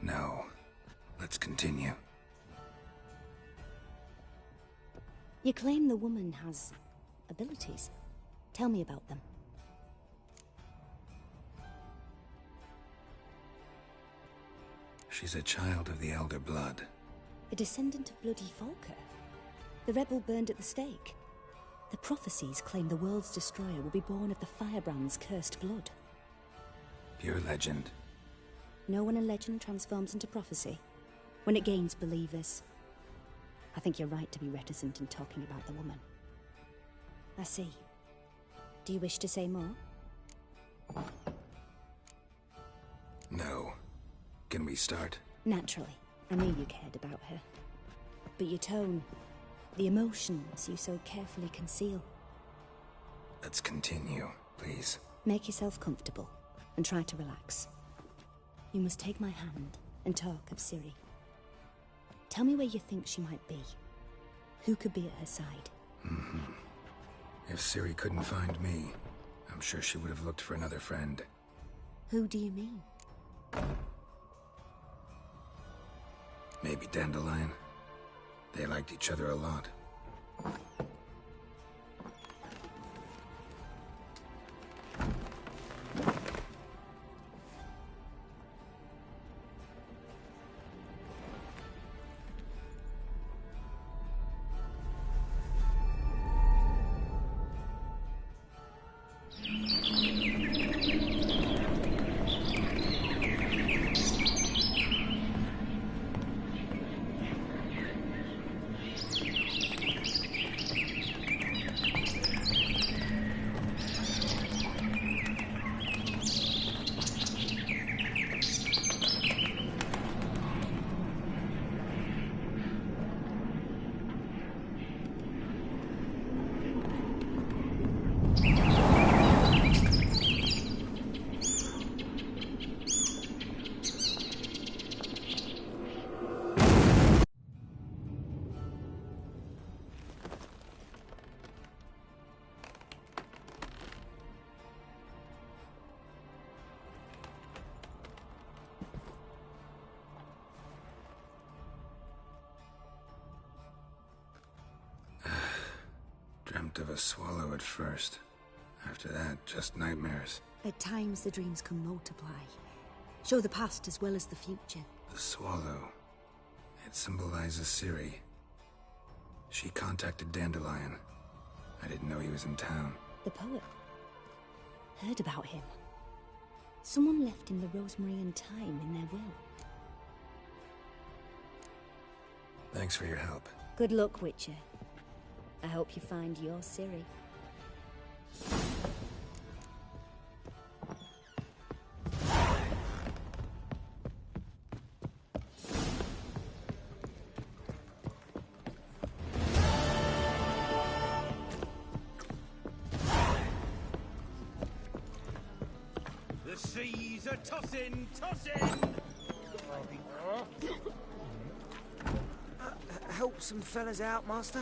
No. Let's continue. You claim the woman has abilities. Tell me about them. She's a child of the Elder Blood. A descendant of bloody Volker. The rebel burned at the stake. The prophecies claim the world's destroyer will be born of the Firebrand's cursed blood. Pure legend. Know when a legend transforms into prophecy? When it gains believers. I think you're right to be reticent in talking about the woman. I see. Do you wish to say more? No. Can we start? Naturally. I knew you cared about her. But your tone, the emotions you so carefully conceal. Let's continue, please. Make yourself comfortable and try to relax. You must take my hand and talk of Ciri. Tell me where you think she might be. Who could be at her side? If Ciri couldn't find me, I'm sure she would have looked for another friend. Who do you mean? Maybe Dandelion. They liked each other a lot. Dreamt of a swallow at first. After that, just nightmares. At times the dreams can multiply. Show the past as well as the future. The swallow. It symbolizes Ciri. She contacted Dandelion. I didn't know he was in town. The poet. Heard about him. Someone left him the Rosemary and Thyme in their will. Thanks for your help. Good luck, Witcher. I hope you find your Ciri. The seas are tossing, tossing! Help some fellas out, Master.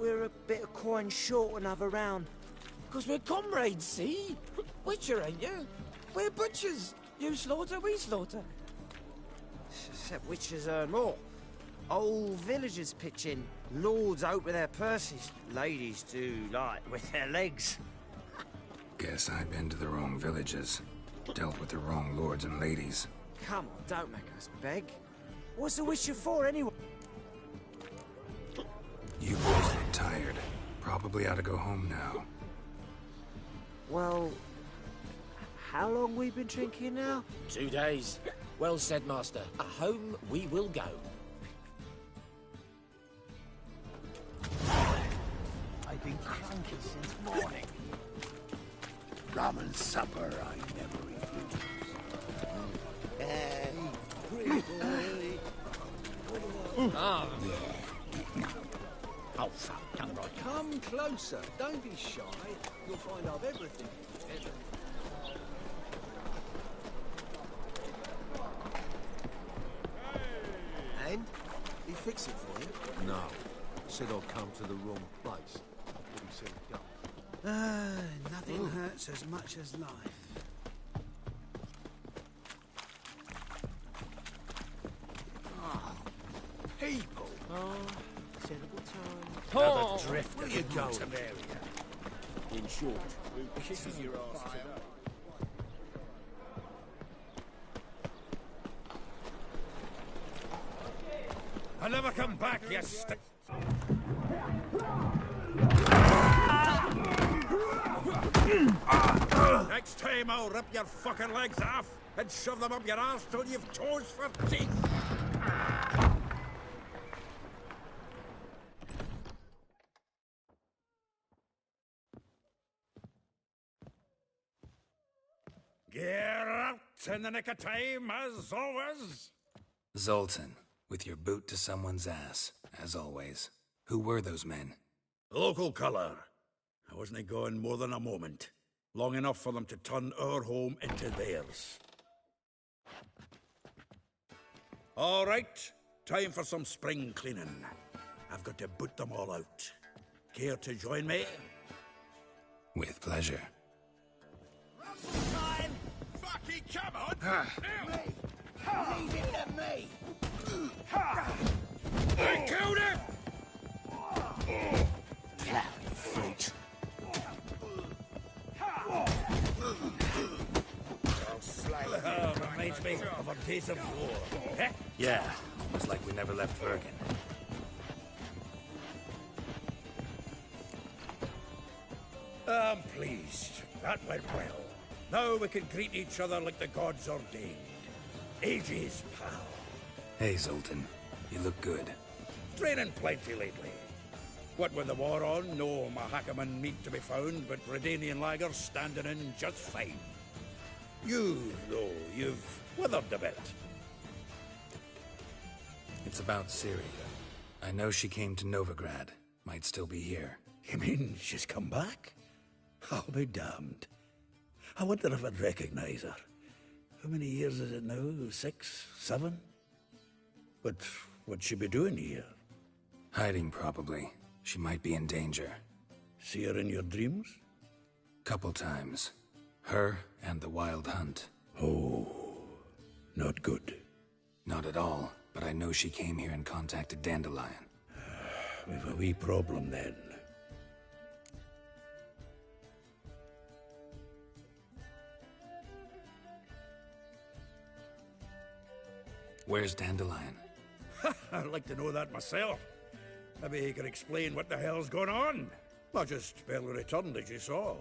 We're a bit of coin short another round. 'Cause we're comrades, see? Witcher, ain't you? We're butchers. You slaughter, we slaughter. Except witchers earn more. Old villagers pitch in. Lords out with their purses. Ladies do, like, with their legs. Guess I've been to the wrong villages. Dealt with the wrong lords and ladies. Come on, don't make us beg. What's the Witcher for, anyway? You boys look tired. Probably ought to go home now. Well, how long we been drinking now? 2 days. Well said, Master. Home we will go. I've been cranky since morning. Rum and supper I never refuse. Oh, fuck, come right. Come closer. Don't be shy. You'll find I've everything. And? He fix it for you? No. Said I'll come to the wrong place. What he said he'd done. Nothing hurts as much as life. People! Terrible time. Another drift where you going? In short, we're kicking your ass today. I'll never come back, you Next time I'll rip your fucking legs off and shove them up your arse till you've toes for teeth. Get out in the nick of time, as always. Zoltan, with your boot to someone's ass, as always. Who were those men? Local colour. I wasn't going more than a moment. Long enough for them to turn our home into theirs. All right, time for some spring cleaning. I've got to boot them all out. Care to join me? With pleasure. Time! Fucking come on! Now! Leave it to me! I killed him! Plowing freaks. Reminds me of a days of war. Yeah, almost like we never left Bergen. I'm pleased. That went well. Now we can greet each other like the gods ordained. Ages, pal. Hey, Zoltan. You look good. Training plenty lately. What with the war on, no Mahakaman meat to be found, but Redanian lagers standing in just fine. You, though, you've withered a bit. It's about Ciri. I know she came to Novigrad. Might still be here. You mean she's come back? I'll be damned. I wonder if I'd recognize her. How many years is it now? 6, 7? But what'd she be doing here? Hiding, probably. She might be in danger. See her in your dreams? Couple times. Her and the Wild Hunt. Oh, not good. Not at all, but I know she came here and contacted Dandelion. We've a wee problem then. Where's Dandelion? I'd like to know that myself. Maybe he could explain what the hell's going on. Not just barely returned, as you saw.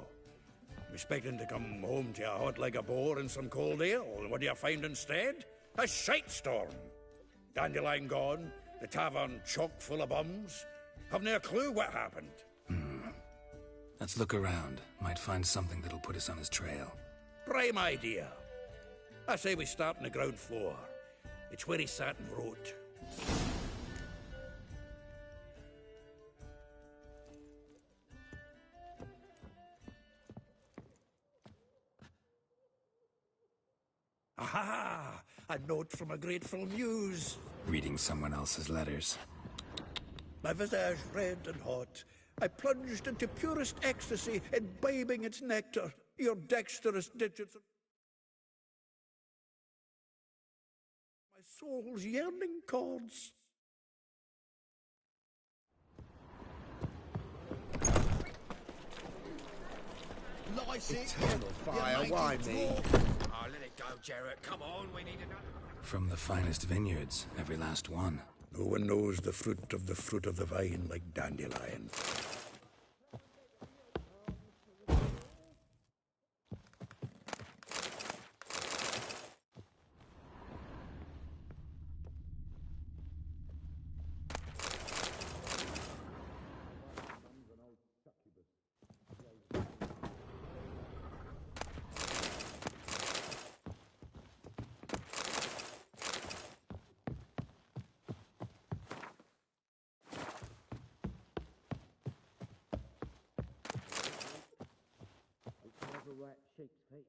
I'm expecting to come home to a hot like a boar and some cold ale, and what do you find instead? A shite storm. Dandelion gone, the tavern chock full of bums. Haven't a clue what happened. Let's look around. Might find something that'll put us on his trail. Prime idea. I say we start on the ground floor. It's where he sat and wrote. Aha! A note from a grateful muse. Reading someone else's letters. My visage red and hot, I plunged into purest ecstasy, imbibing its nectar, your dexterous digits. My soul's yearning chords. Eternal fire, why me? Jarrett, come on, we need another. From the finest vineyards, every last one. No one knows the fruit of the vine like Dandelion. Rat sheep's feet.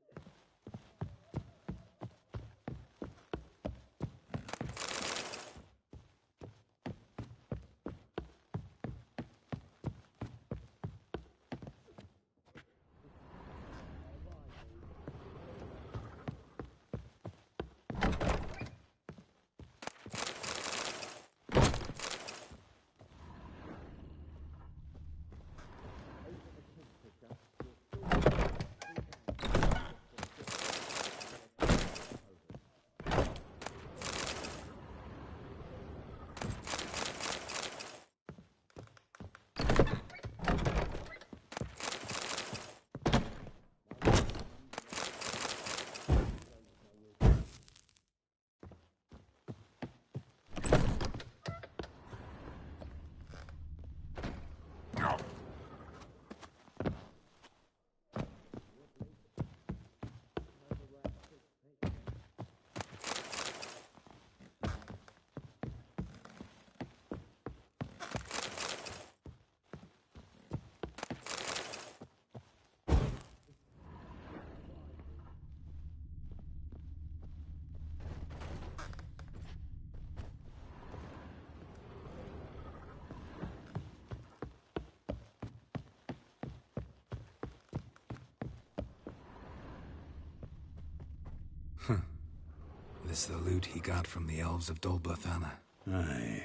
This the loot he got from the elves of Dol Blathanna. Aye.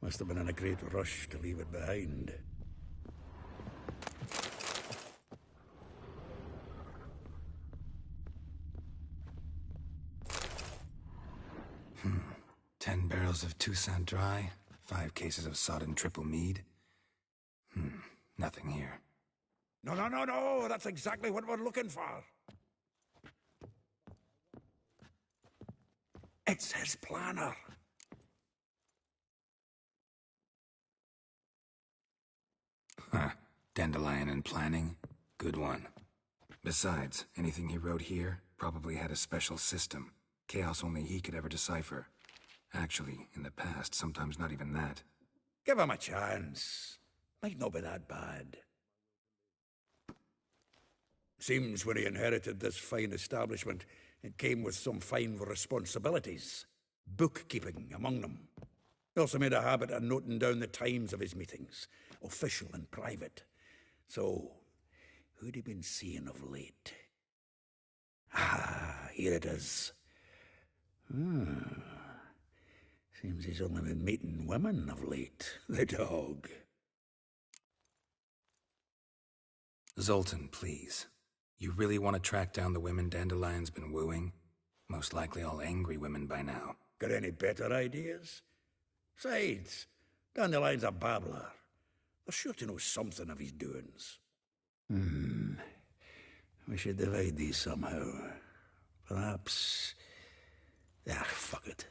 Must have been in a great rush to leave it behind. Hmm. 10 barrels of Toussaint Dry, 5 cases of sodden triple mead. Nothing here. No, that's exactly what we're looking for. It's his planner. Huh. Dandelion and planning? Good one. Besides, anything he wrote here probably had a special system. Chaos only he could ever decipher. Actually, in the past, sometimes not even that. Give him a chance. Might not be that bad. Seems when he inherited this fine establishment, it came with some fine responsibilities. Bookkeeping among them. He also made a habit of noting down the times of his meetings, official and private. So, who'd he been seeing of late? Ah, here it is. Seems he's only been meeting women of late, the dog. Zoltan, please. You really want to track down the women Dandelion's been wooing? Most likely all angry women by now. Got any better ideas? Besides, Dandelion's a babbler. They're sure to know something of his doings. We should divide these somehow. Perhaps... fuck it.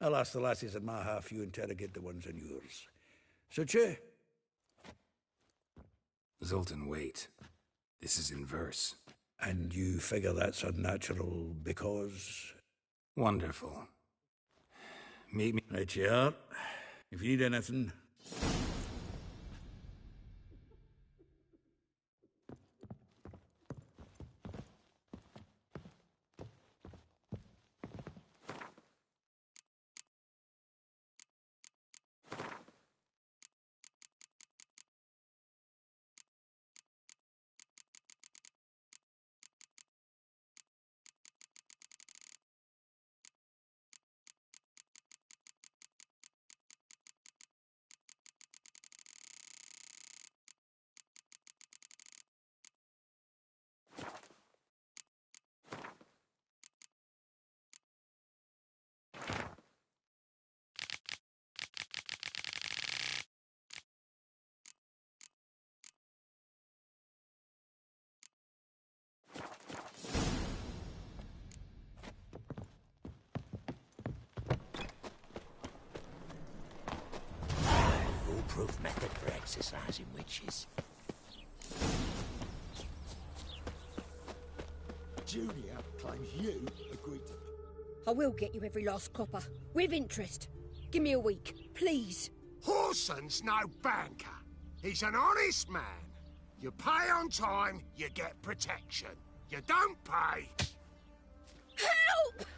I'll ask the lassies in my half, you interrogate the ones in yours. Suit you? Zoltan, wait. This is in verse. And you figure that's unnatural because... Wonderful. Meet me... Right you are. If you need anything... foolproof method for exercising witches. Junior claims you agreed to... I will get you every last copper, with interest. Give me a week, please. Horson's no banker. He's an honest man. You pay on time, you get protection. You don't pay... Help!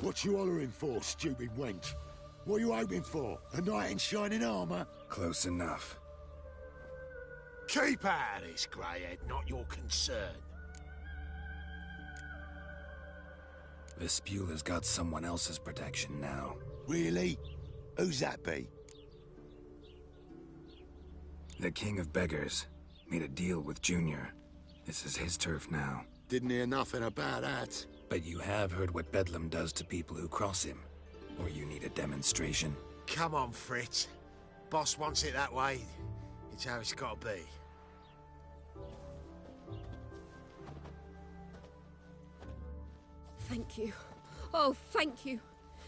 What you hollering for, stupid wench? What are you hoping for? A knight in shining armour? Close enough. Keep out of this, greyhead, not your concern. Vespula's got someone else's protection now. Really? Who's that be? The King of Beggars made a deal with Junior. This is his turf now. Didn't hear nothing about that. But you have heard what Bedlam does to people who cross him. Or you need a demonstration? Come on, Fritz. Boss wants it that way. It's how it's got to be. Thank you. Oh, thank you.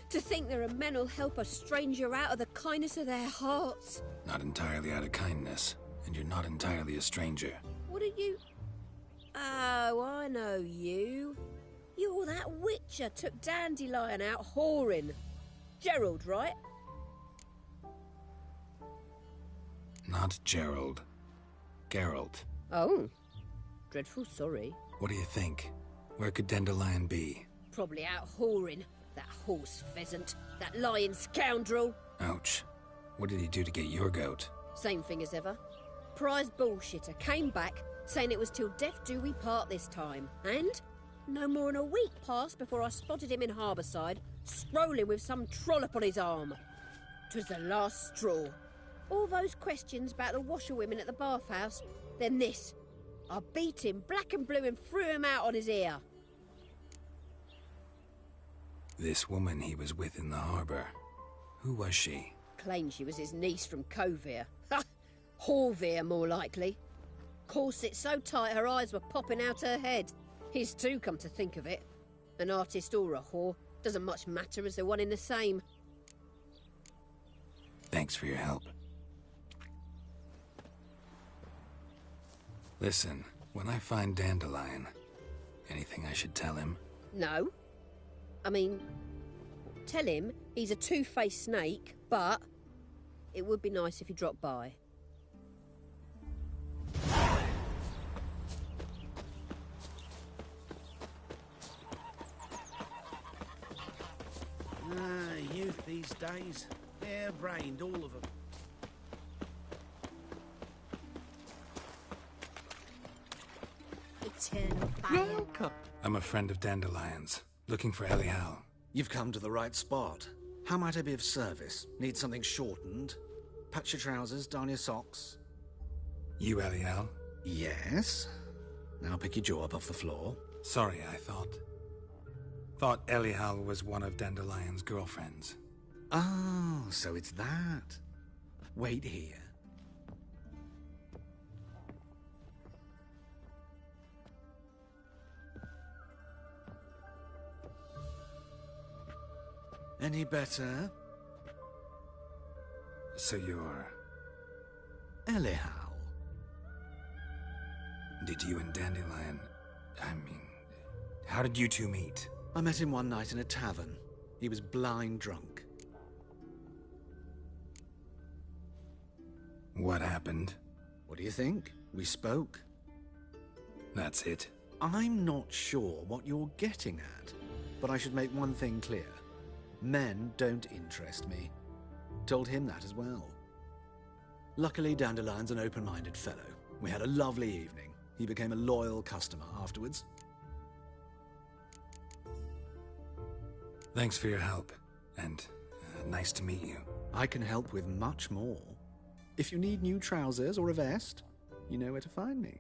To think there are men who'll help a stranger out of the kindness of their hearts. Not entirely out of kindness, and you're not entirely a stranger. What are you... Oh, I know you. You're that witcher took Dandelion out whoring. Gerald, right? Not Gerald. Geralt. Oh. Dreadful sorry. What do you think? Where could Dandelion be? Probably out whoring. That horse pheasant. That lying scoundrel. Ouch. What did he do to get your goat? Same thing as ever. Prize bullshitter came back, saying it was till death do we part this time. And no more than a week passed before I spotted him in Harbourside, strolling with some trollop on his arm. 'Twas the last straw. All those questions about the washerwomen at the bathhouse, then this. I beat him black and blue and threw him out on his ear. This woman he was with in the harbour. Who was she? Claimed she was his niece from Kovir. Ha! Horvir, more likely. Corset so tight her eyes were popping out her head. His too, come to think of it. An artist or a whore doesn't much matter as they're one in the same. Thanks for your help. Listen, when I find Dandelion, anything I should tell him? No. I mean, tell him he's a two-faced snake, but it would be nice if he dropped by. Youth these days. Hair-brained, all of them. Eternal fire. Welcome. I'm a friend of Dandelion's, looking for Elial. You've come to the right spot. How might I be of service? Need something shortened? Patch your trousers, darn your socks. You Elial? Yes. Now pick your jaw up off the floor. Sorry, I thought Elial was one of Dandelion's girlfriends. Oh, so it's that. Wait here. Any better? So you're... Elial. Did you and Dandelion... how did you two meet? I met him one night in a tavern. He was blind drunk. What happened? What do you think? We spoke. That's it? I'm not sure what you're getting at, but I should make one thing clear. Men don't interest me. Told him that as well. Luckily, Dandelion's an open-minded fellow. We had a lovely evening. He became a loyal customer afterwards. Thanks for your help, and nice to meet you. I can help with much more. If you need new trousers or a vest, you know where to find me.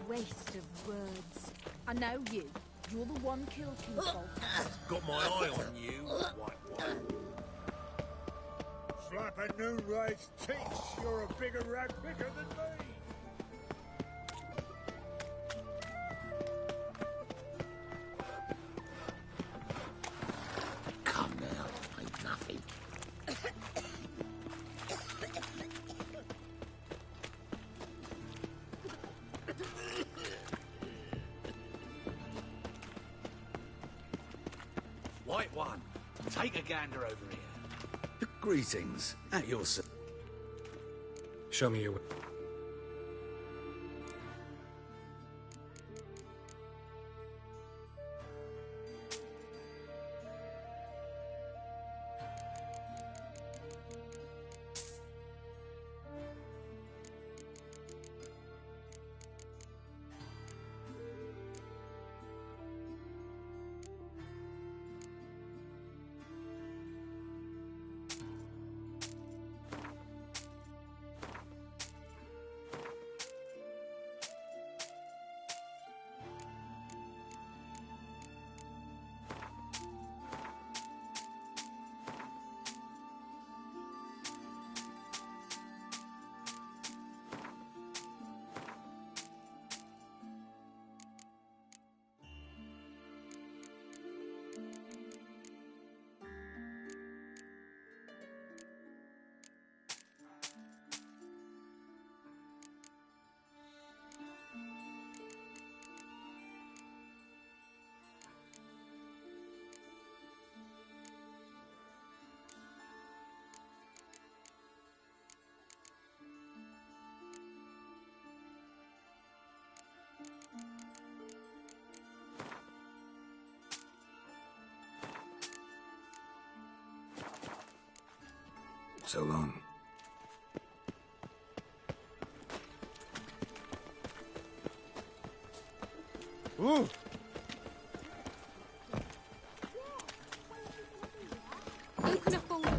Waste of words. I know you. You're the one killed people. Got my eye on you, white one. flapping noonrise teats, you're a bigger rag picker than me. Come now, ain't nothing. White one, take a gander over here. Greetings. At your service. Show me your way. So long. Ooh. Who can afford it?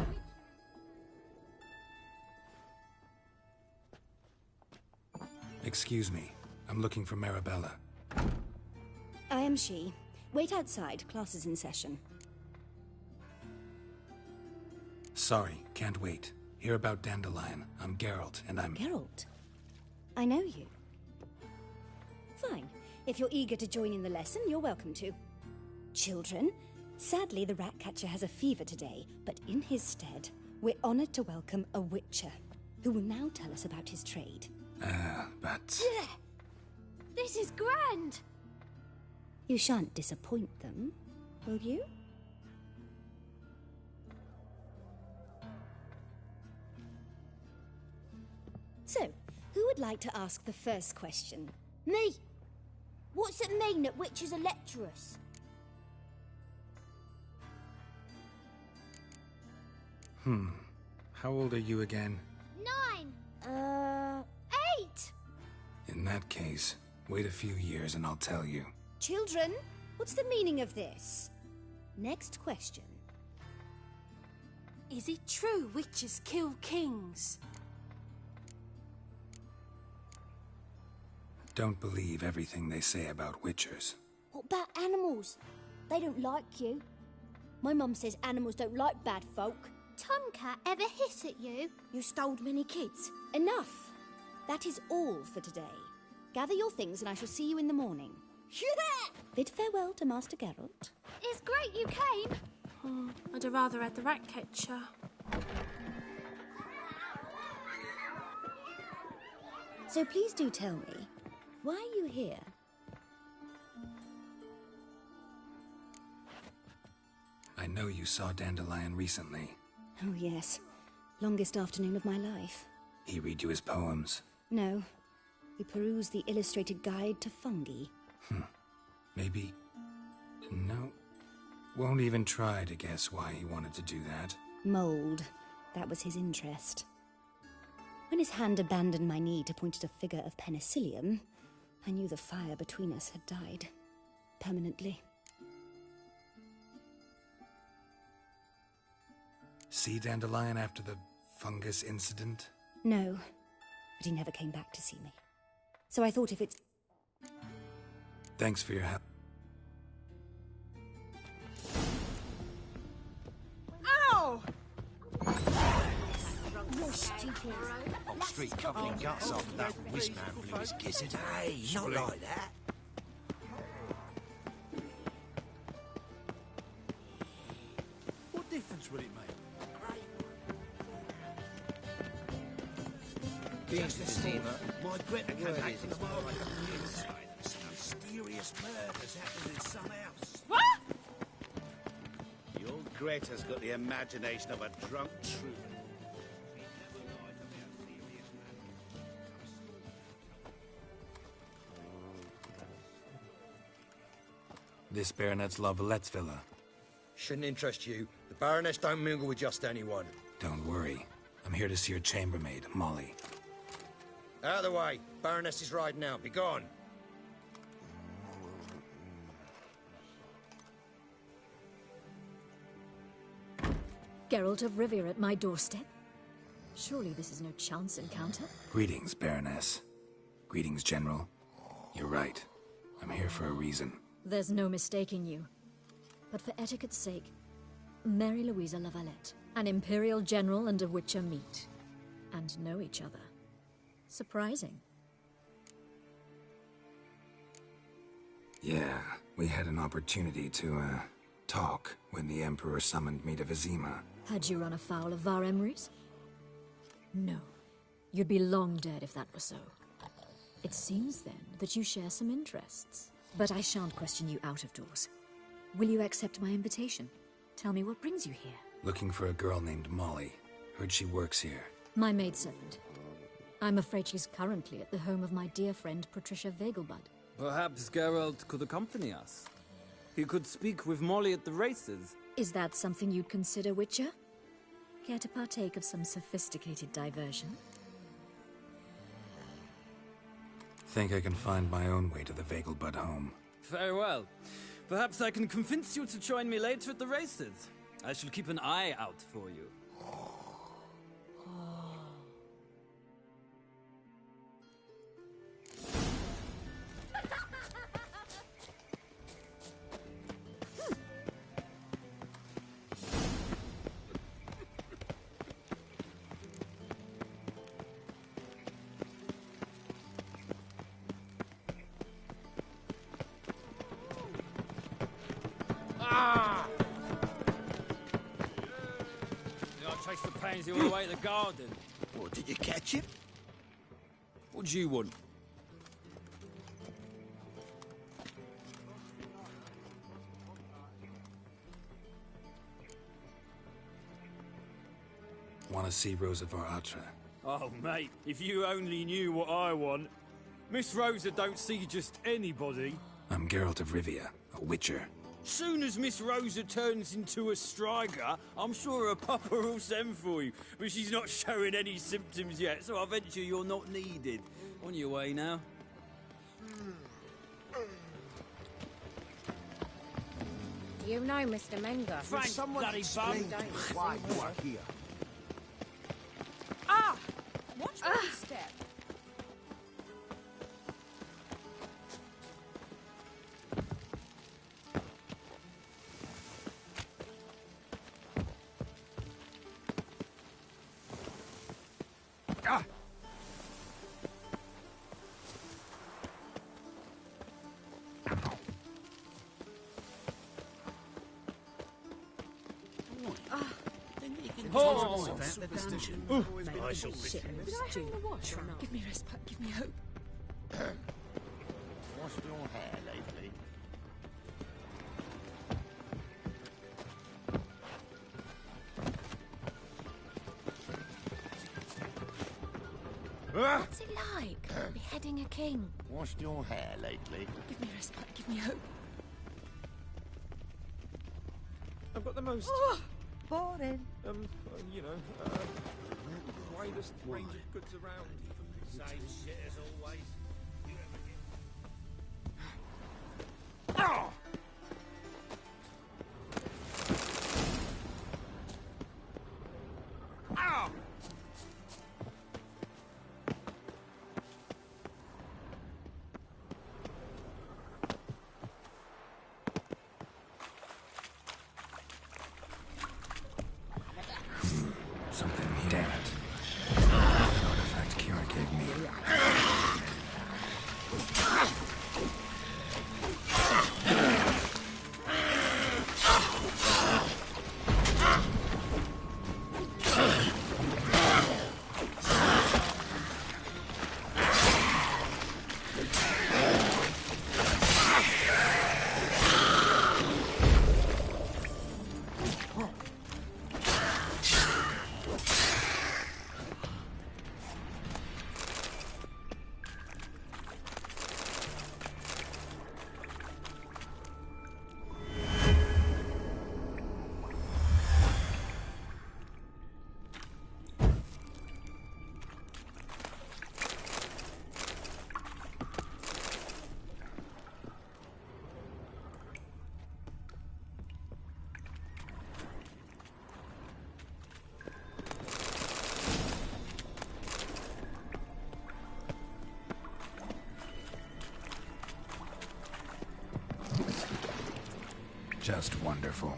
Excuse me. I'm looking for Marabella. I am she. Wait outside. Class is in session. Sorry, can't wait. Hear about Dandelion. I'm Geralt, and I'm... Geralt? I know you. Fine. If you're eager to join in the lesson, you're welcome to. Children, sadly the Ratcatcher has a fever today, but in his stead, we're honored to welcome a Witcher, who will now tell us about his trade. But... Yeah. This is grand! You shan't disappoint them, will you? So, who would like to ask the first question? Me! What's it mean that witches are lecturers? How old are you again? 9! 8! In that case, wait a few years and I'll tell you. Children, what's the meaning of this? Next question. Is it true witches kill kings? Don't believe everything they say about witchers. What about animals? They don't like you. My mum says animals don't like bad folk. Tomcat ever hiss at you? You stole many kids. Enough! That is all for today. Gather your things and I shall see you in the morning. Bid farewell to Master Geralt. It's great you came. I'd have rather had the Ratcatcher. So please do tell me, why are you here? I know you saw Dandelion recently. Oh yes, longest afternoon of my life. He read you his poems. No, we perused the illustrated guide to fungi. Maybe... No. Won't even try to guess why he wanted to do that. Mold. That was his interest. When his hand abandoned my knee to point at a figure of penicillium, I knew the fire between us had died. Permanently. See Dandelion after the fungus incident? No, but he never came back to see me. So I thought if it's... Thanks for your help. Ow! You're stupid. Old street covering guts after that whiz man blew his gizzard. Hey, not like that. What difference will it make? Just the same. My Greta came Word back is from the it's bar not like like a years. Some mysterious murders happened in some house. What? Your Greta's got the imagination of a drunk troubadour. This Baronet's La Vallette's villa. Shouldn't interest you. The Baroness don't mingle with just anyone. Don't worry. I'm here to see your chambermaid, Molly. Out of the way. Baroness is riding out. Be gone. Geralt of Rivia at my doorstep? Surely this is no chance encounter? Greetings, Baroness. Greetings, General. You're right. I'm here for a reason. There's no mistaking you. But for etiquette's sake, Mary Louisa La Valette, an Imperial General and a Witcher meet. And know each other. Surprising. Yeah, we had an opportunity to, talk when the Emperor summoned me to Vizima. Had you run afoul of Var Emrys? No. You'd be long dead if that were so. It seems, then, that you share some interests. But I shan't question you out of doors. Will you accept my invitation? Tell me what brings you here. Looking for a girl named Molly. Heard she works here. My maidservant. I'm afraid she's currently at the home of my dear friend Patricia Vegelbud. Perhaps Geralt could accompany us. He could speak with Molly at the races. Is that something you'd consider, Witcher? Care to partake of some sophisticated diversion? Think I can find my own way to the Vegelbud home. Very well. Perhaps I can convince you to join me later at the races. I shall keep an eye out for you. Chase the pansy all the way to the garden. What, did you catch him? What do you want? Want to see Rosa var Atra? Oh, mate, if you only knew what I want. Miss Rosa don't see just anybody. I'm Geralt of Rivia, a Witcher. Soon as Miss Rosa turns into a striker, I'm sure her papa will send for you. But she's not showing any symptoms yet, so I venture you're not needed. On your way now. You know Mr. Menga. Frank, bloody bum. Why you are here? Ah! Watch where you step. I shall be. Did I hang the wash or not? Give me respite, give me hope. Washed your hair lately? What's it like, beheading a king? Washed your hair lately? Give me respite, give me hope. I've got the most... boring. You know, widest range of goods around. Same shit as always. Something here. Damn it. Just wonderful.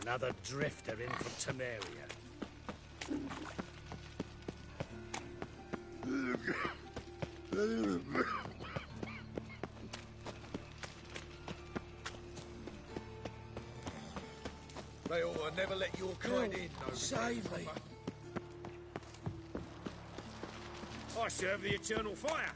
Another drifter in from Temeria. They ought to never let your kind in. No, save me. I serve the eternal fire.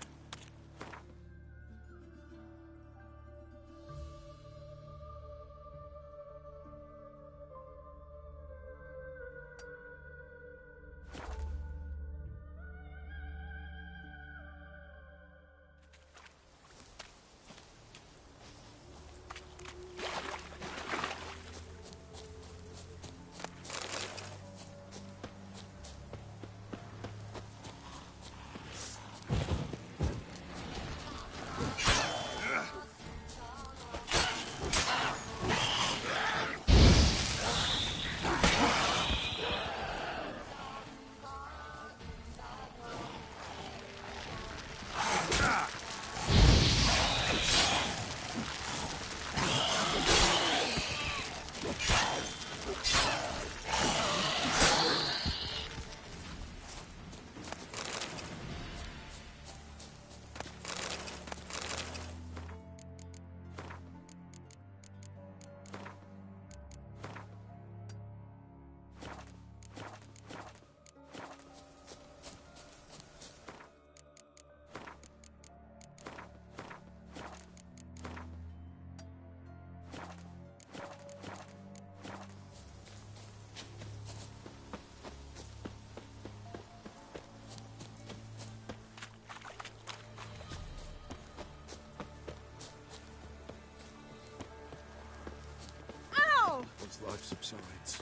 As life subsides,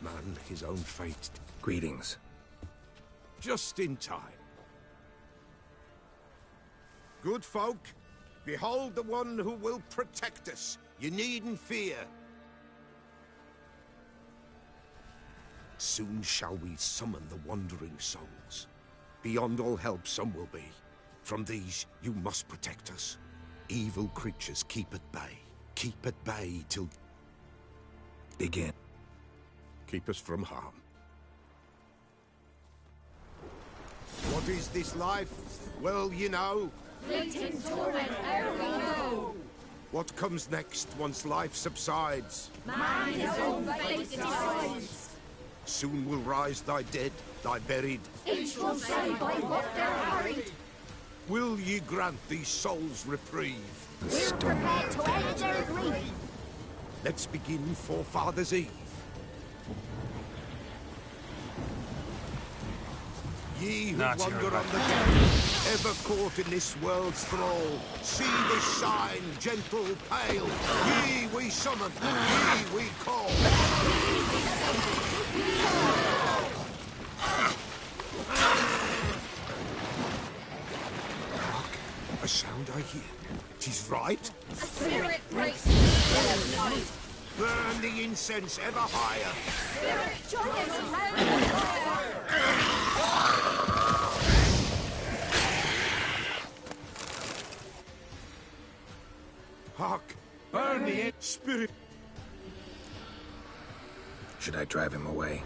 man his own fate. Greetings. Just in time. Good folk, behold the one who will protect us. You needn't fear. Soon shall we summon the wandering souls. Beyond all help some will be. From these you must protect us. Evil creatures keep at bay. Keep at bay till... Begin. Keep us from harm. What is this life? Well, you know. Fleeting torment ere we know. What comes next once life subsides? Man his own fate decides. Soon will rise thy dead, thy buried. Each will say by what they're harried. Will ye grant these souls reprieve? We're prepared to end their grief. Let's begin Forefathers' Eve. Ye who wander on the dead, ever caught in this world's thrall, see the sign, gentle, pale. Ye we summon, ye we call. Hark, a sound I hear. 'Tis right. A spirit breaks the spell of night. Burn the incense ever higher. Spirit, join us round the fire. Hark! Burn the spirit! Should I drive him away?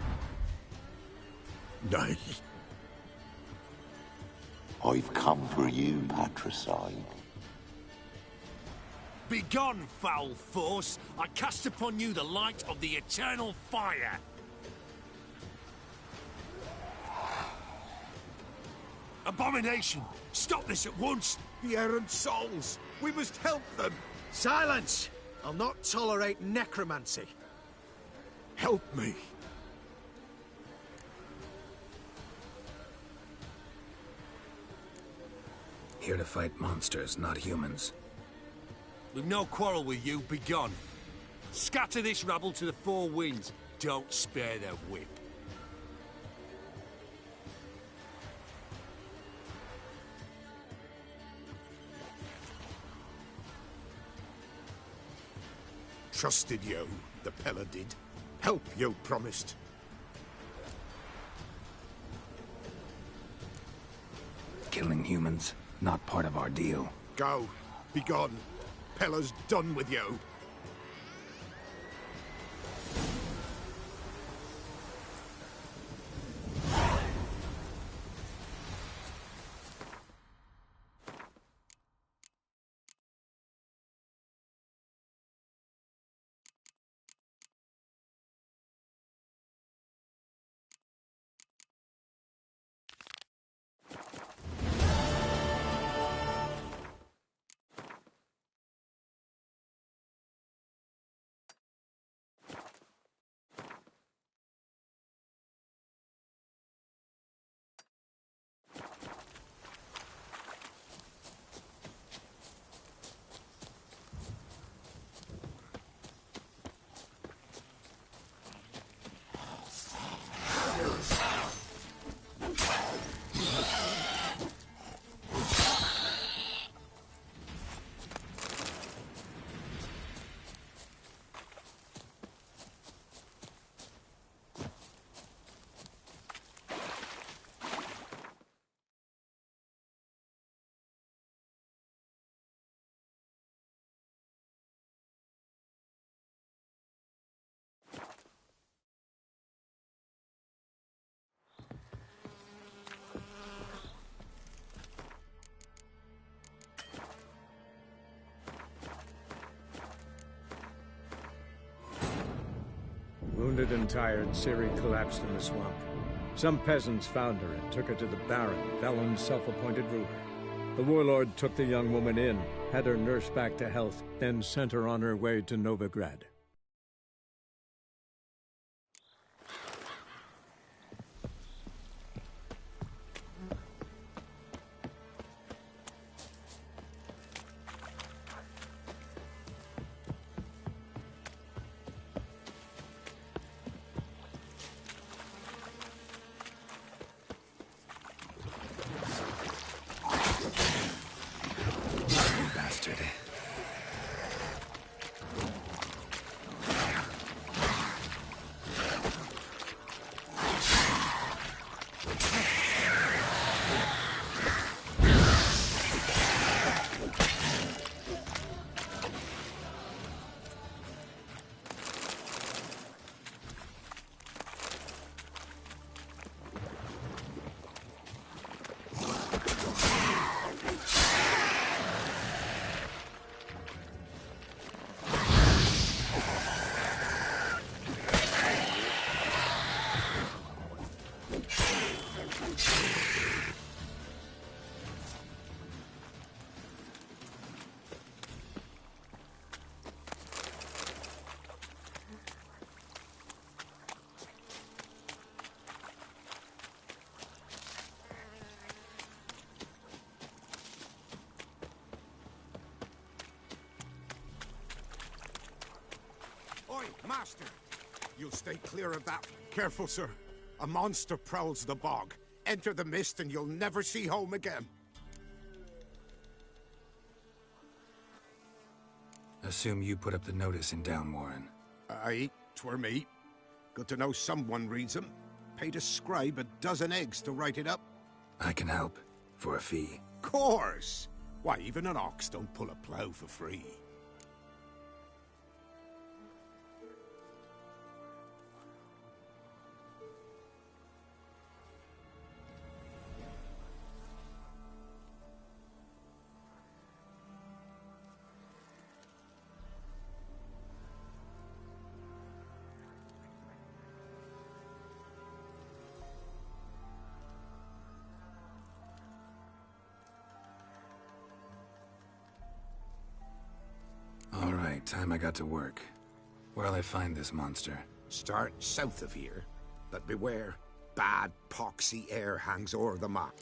Nay. I've come for you, patricide. Begone, foul force! I cast upon you the light of the eternal fire! Abomination! Stop this at once! The errant souls! We must help them! Silence! I'll not tolerate necromancy. Help me! Here to fight monsters, not humans. We've no quarrel with you, begone. Scatter this rabble to the four winds. Don't spare their whip. Trusted you, the Pella did. Help you promised. Killing humans, not part of our deal. Go. Begone. Pella's done with you. Wounded and tired, Ciri collapsed in the swamp. Some peasants found her and took her to the Baron, Velen's self-appointed ruler. The warlord took the young woman in, had her nursed back to health, then sent her on her way to Novigrad. Oi, master! You'll stay clear of that. Careful, sir. A monster prowls the bog. Enter the mist and you'll never see home again. Assume you put up the notice in Downwarren. Aye, 'twere me. Good to know someone reads 'em. Paid a scribe a dozen eggs to write it up. I can help. For a fee. Course! Why, even an ox don't pull a plough for free. Time I got to work. Where'll I find this monster? Start south of here, but beware. Bad, poxy air hangs o'er the map.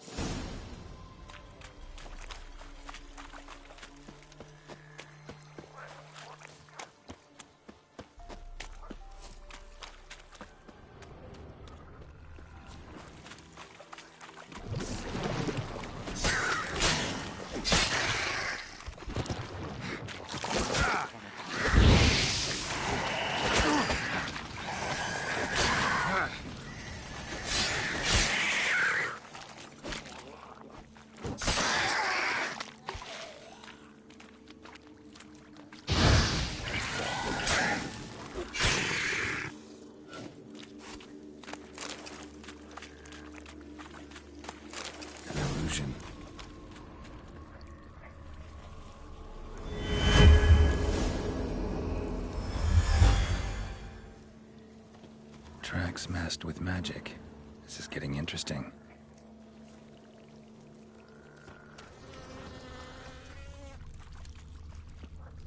Tracks masked with magic. This is getting interesting.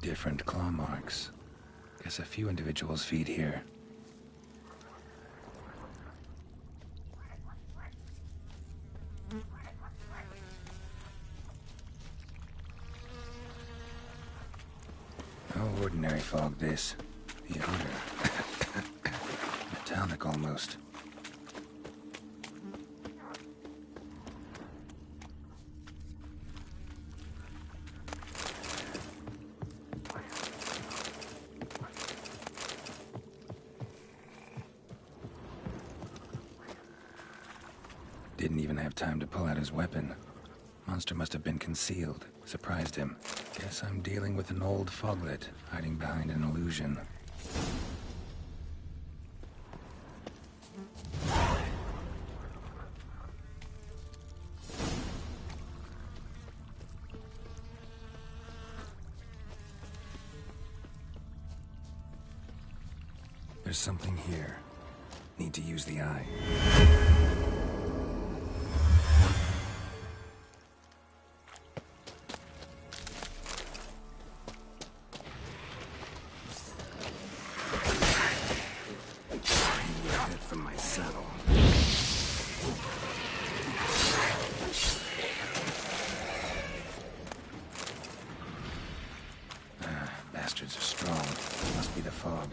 Different claw marks. Guess a few individuals feed here. No ordinary fog, this. The odor. Metallic almost. Didn't even have time to pull out his weapon. Monster must have been concealed. Surprised him. Guess I'm dealing with an old foglet, hiding behind an illusion. There's something here. Need to use the eye. From my saddle. Bastards are strong. Must be the fog.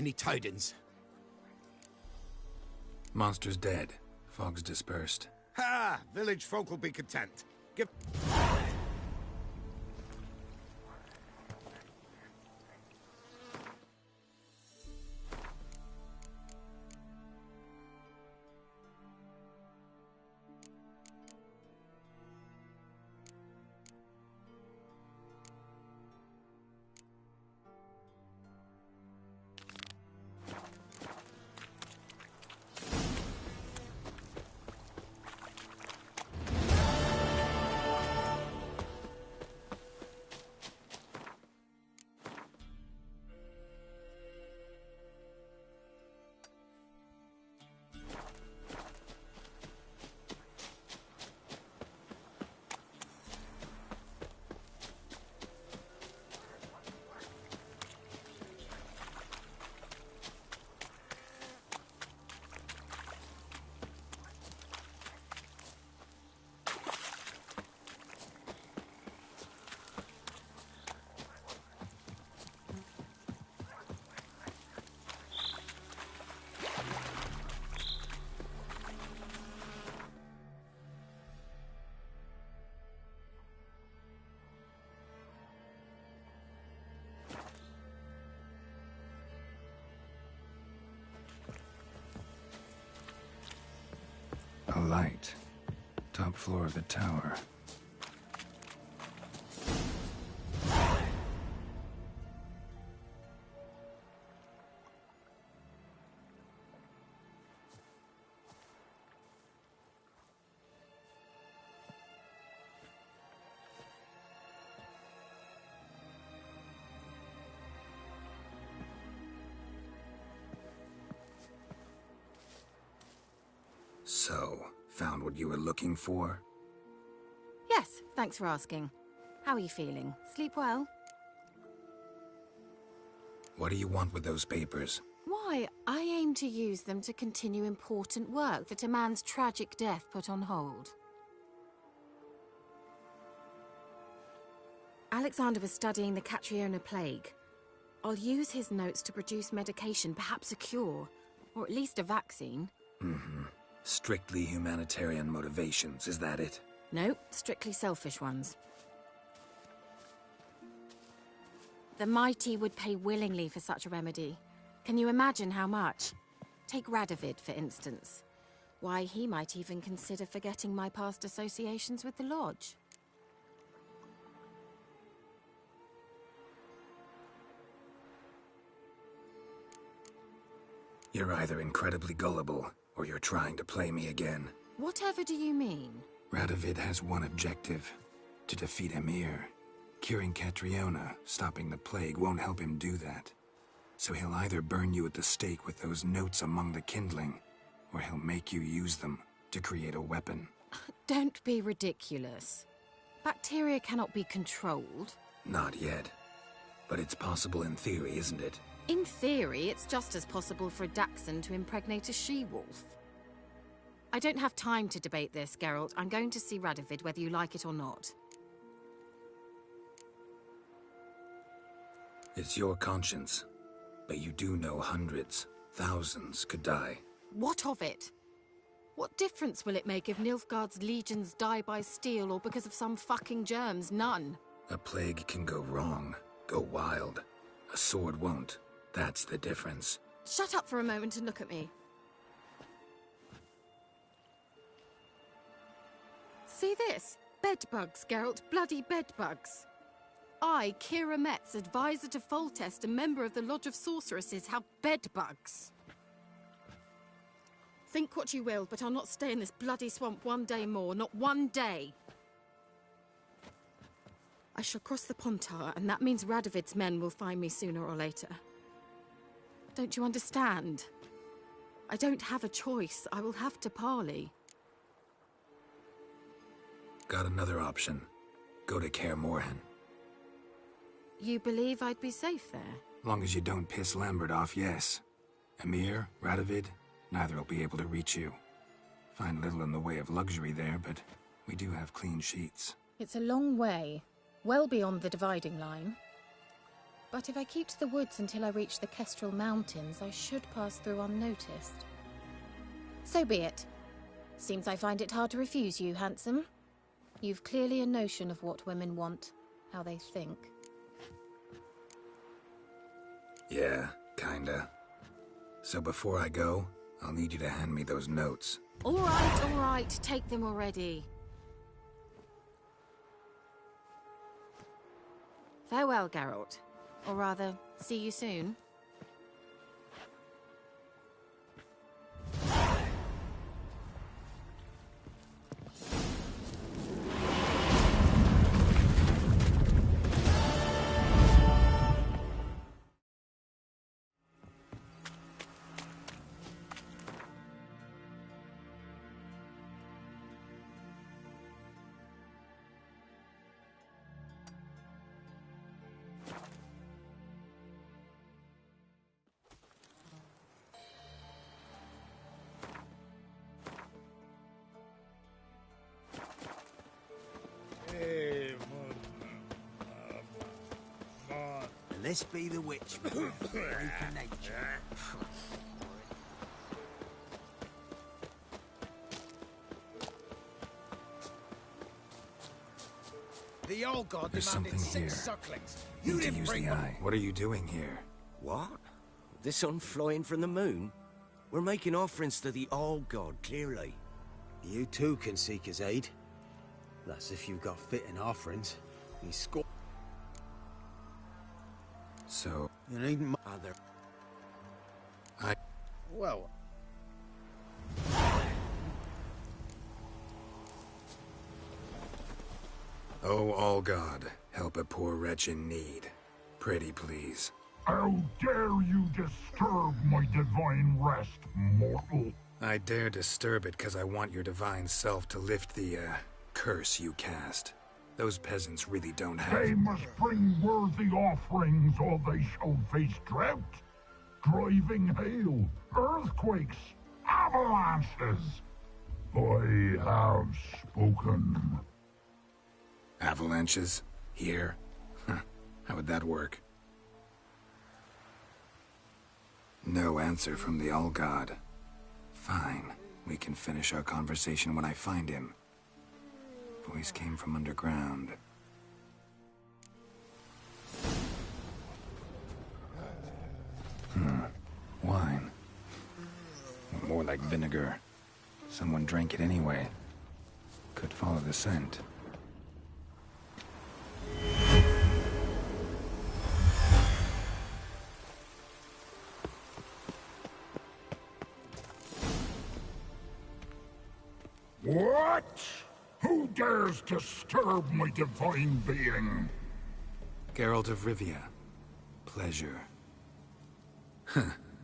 Any tidings? Monster's dead. Fog's dispersed. Ha! Village folk will be content. Give... A light. Top floor of the tower. So, found what you were looking for? Yes, thanks for asking. How are you feeling? Sleep well? What do you want with those papers? Why, I aim to use them to continue important work that a man's tragic death put on hold. Alexander was studying the Catriona plague. I'll use his notes to produce medication, perhaps a cure, or at least a vaccine. Mm-hmm. Strictly humanitarian motivations, is that it? No, strictly selfish ones. The mighty would pay willingly for such a remedy. Can you imagine how much? Take Radovid, for instance. Why, he might even consider forgetting my past associations with the Lodge. You're either incredibly gullible, or you're trying to play me again. Whatever do you mean? Radovid has one objective: to defeat Emhyr. Curing Catriona, stopping the plague, won't help him do that. So he'll either burn you at the stake with those notes among the kindling, or he'll make you use them to create a weapon. Don't be ridiculous. Bacteria cannot be controlled. Not yet. But it's possible in theory, isn't it? In theory, it's just as possible for a Dachshund to impregnate a she-wolf. I don't have time to debate this, Geralt. I'm going to see Radovid, whether you like it or not. It's your conscience. But you do know hundreds, thousands could die. What of it? What difference will it make if Nilfgaard's legions die by steel or because of some fucking germs? None. A plague can go wrong, go wild. A sword won't. That's the difference. Shut up for a moment and look at me. See this? Bedbugs, Geralt. Bloody bedbugs. I, Kira Metz, advisor to Foltest, a member of the Lodge of Sorceresses, have bedbugs. Think what you will, but I'll not stay in this bloody swamp one day more. Not one day. I shall cross the Pontar, and that means Radovid's men will find me sooner or later. Don't you understand? I don't have a choice. I will have to parley. Got another option. Go to Kaer Morhen. You believe I'd be safe there? Long as you don't piss Lambert off, yes. Emhyr, Radovid, neither will be able to reach you. Find little in the way of luxury there, but we do have clean sheets. It's a long way. Well beyond the dividing line. But if I keep to the woods until I reach the Kestrel Mountains, I should pass through unnoticed. So be it. Seems I find it hard to refuse you, handsome. You've clearly a notion of what women want, how they think. Yeah, kinda. So before I go, I'll need you to hand me those notes. All right, take them already. Farewell, Geralt. Or rather, see you soon. This be the witch, man. Freak of nature. The old god There's demanded something 6 here. sucklings. Need You to didn't use bring the them. eye. What are you doing here? What? The sun flying from the moon? We're making offerings to the old god, clearly. You too can seek his aid. That's if you've got fitting offerings. He's score. So... You needn't other. Well, Oh, all God, help a poor wretch in need. Pretty please. How dare you disturb my divine rest, mortal? I dare disturb it because I want your divine self to lift the, curse you cast. Those peasants really don't have... They must bring worthy offerings or they shall face drought, driving hail, earthquakes, avalanches. I have spoken. Avalanches? Here? Huh. How would that work? No answer from the All-God. Fine. We can finish our conversation when I find him. Voice came from underground. Wine. More like vinegar. Someone drank it anyway. Could follow the scent. What? Who dares disturb my divine being? Geralt of Rivia. Pleasure.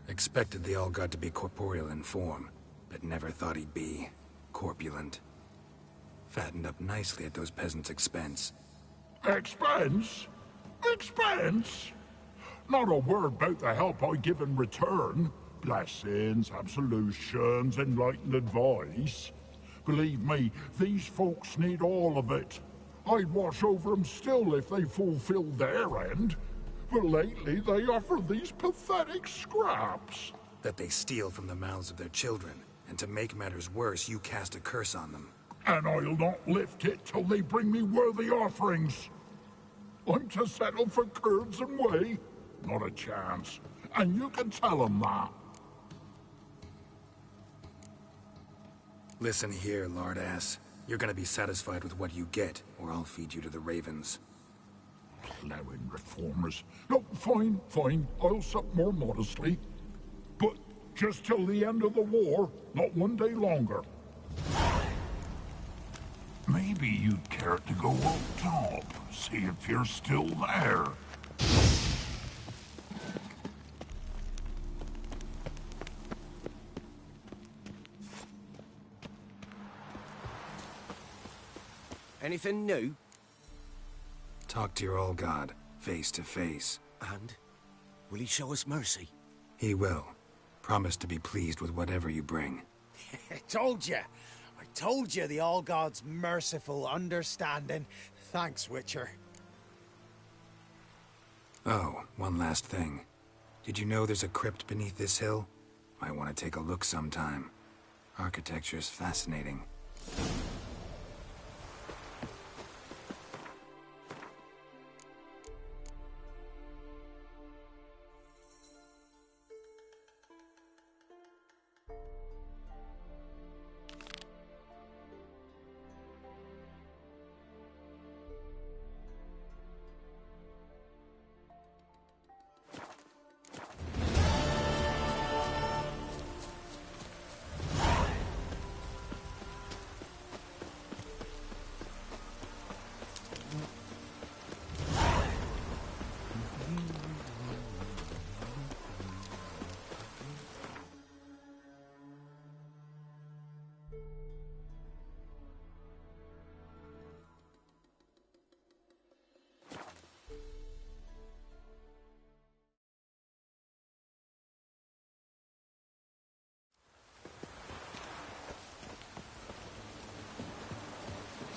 Expected the All-God to be corporeal in form, but never thought he'd be corpulent. Fattened up nicely at those peasants' expense. Expense? Expense? Not a word about the help I give in return. Blessings, absolutions, enlightened advice. Believe me, these folks need all of it. I'd watch over them still if they fulfilled their end. But lately they offer these pathetic scraps. That they steal from the mouths of their children, and to make matters worse, you cast a curse on them. And I'll not lift it till they bring me worthy offerings. I'm to settle for curds and whey? Not a chance. And you can tell them that. Listen here, lard-ass. You're gonna be satisfied with what you get, or I'll feed you to the ravens. Plowing reformers. No, fine, fine. I'll sup more modestly. But just till the end of the war, not one day longer. Maybe you'd care to go up top, see if you're still there. Anything new? Talk to your All-God, face to face. And? Will he show us mercy? He will. Promise to be pleased with whatever you bring. I told you the All-God's merciful, understanding. Thanks, Witcher. Oh, one last thing. Did you know there's a crypt beneath this hill? Might want to take a look sometime. Architecture's fascinating.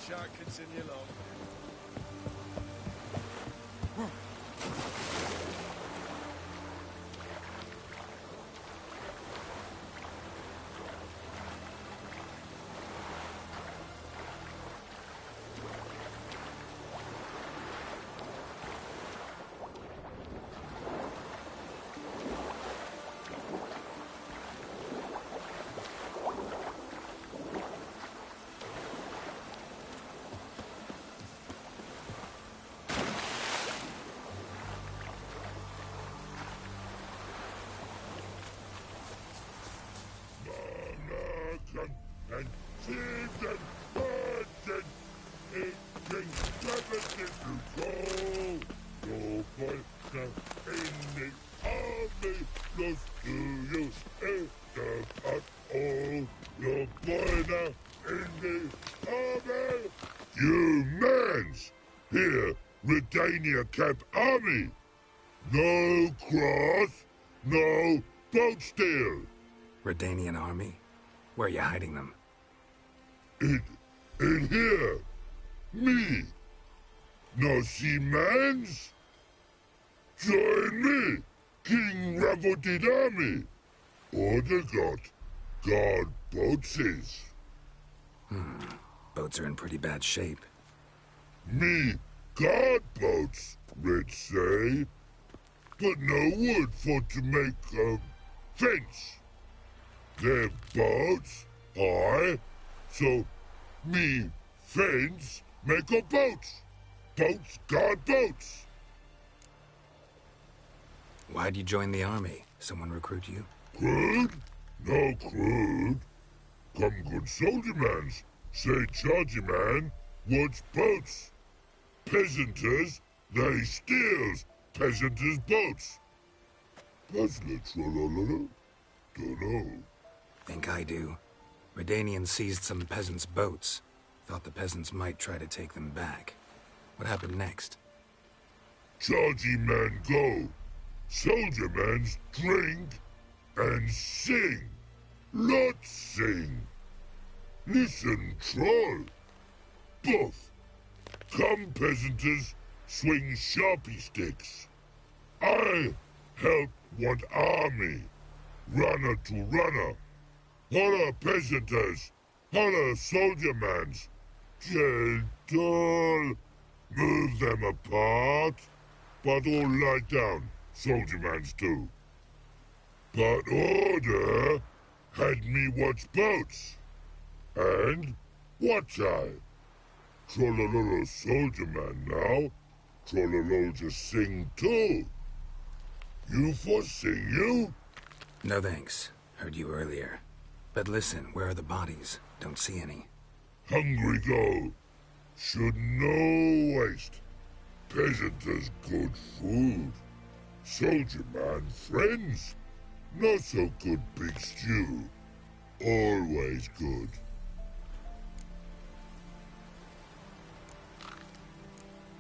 Shark continue along. And seeds and birds and eating primitive control. No partner in the army lost to use it at all. No partner in the army. You mans! Here, Redania Camp Army. No cross, no boat steal. Redanian army? Where are you hiding them? In here. Me. No see mans? Join me, King Ravodid army. Order God boats is. Boats are in pretty bad shape. Me, God boats, Red say. But no wood for to make a fence. Their boats, aye. So, me fence make a boats. Boats, God boats. Why'd you join the army? Someone recruit you? Crude? No crude. Come good soldier mans. Say chargy man, wants boats. Peasanters, they steals peasanters' boats. Puzzler trollololo? Dunno. Think I do. Redanians seized some peasants' boats. Thought the peasants might try to take them back. What happened next? Chargy man go. Soldier mans drink and sing. Lots sing. Listen, troll. Buff. Come, peasanters, swing sharpie sticks. I help one army. Runner to runner. Holla, peasanters. Holla, soldier mans. Gentle. Move them apart. But all lie down, soldier mans do. But order had me watch boats. And watch I. Trollololo soldier man now. Trollolo just sing too. You for sing you? No thanks. Heard you earlier. But listen, where are the bodies? Don't see any. Hungry go. Should no waste. Peasanters good food. Soldier man friends. Not so good big stew. Always good.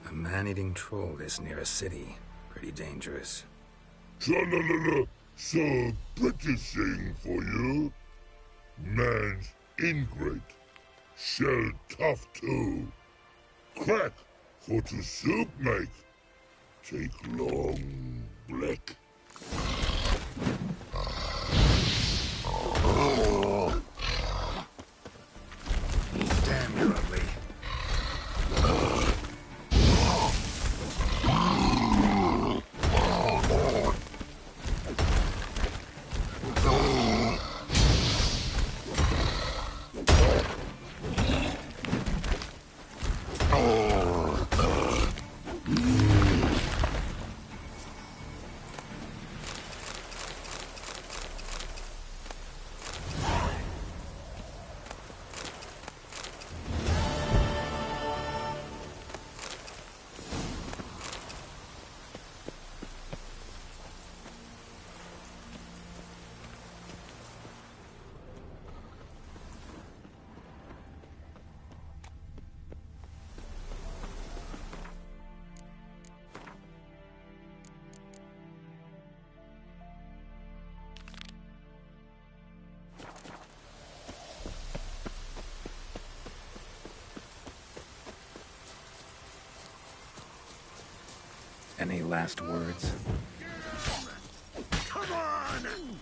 A man-eating troll this near a city. Pretty dangerous. Tra-la-la-la. So pretty thing for you. Man's ingrate. Shell tough too. Crack for to soup make. Take long, Black. Damn, you're ugly. Any last words? Come on!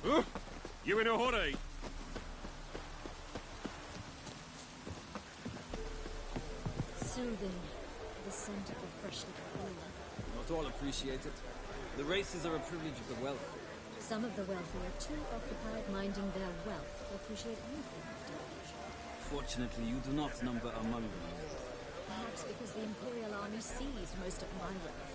You in a hurry? Soothing. The scent of the freshly cleaned. Not all appreciate it. The races are a privilege of the wealthy. Some of the wealthy are too occupied minding their wealth to appreciate anything of delicate. Fortunately, you do not number among them. Perhaps because the Imperial Army seized most of my wealth.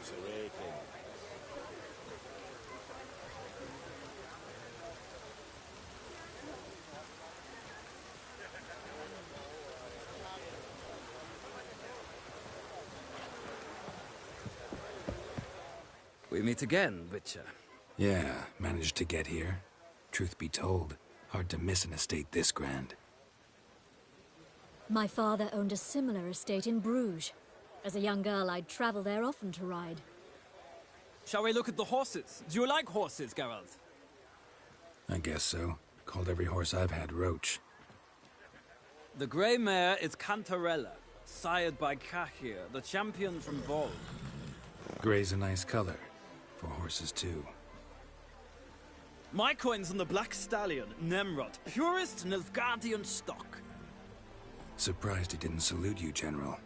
joints are aching. We meet again, Witcher. Yeah, managed to get here. Truth be told, hard to miss an estate this grand. My father owned a similar estate in Bruges. As a young girl, I'd travel there often to ride. Shall we look at the horses? Do you like horses, Geralt? I guess so. Called every horse I've had Roach. The grey mare is Cantarella, sired by Cahir, the champion from Vol. Grey's a nice color. For horses, too. My coin's on the Black Stallion, Nemrod, purest Nilfgaardian stock. Surprised he didn't salute you, General.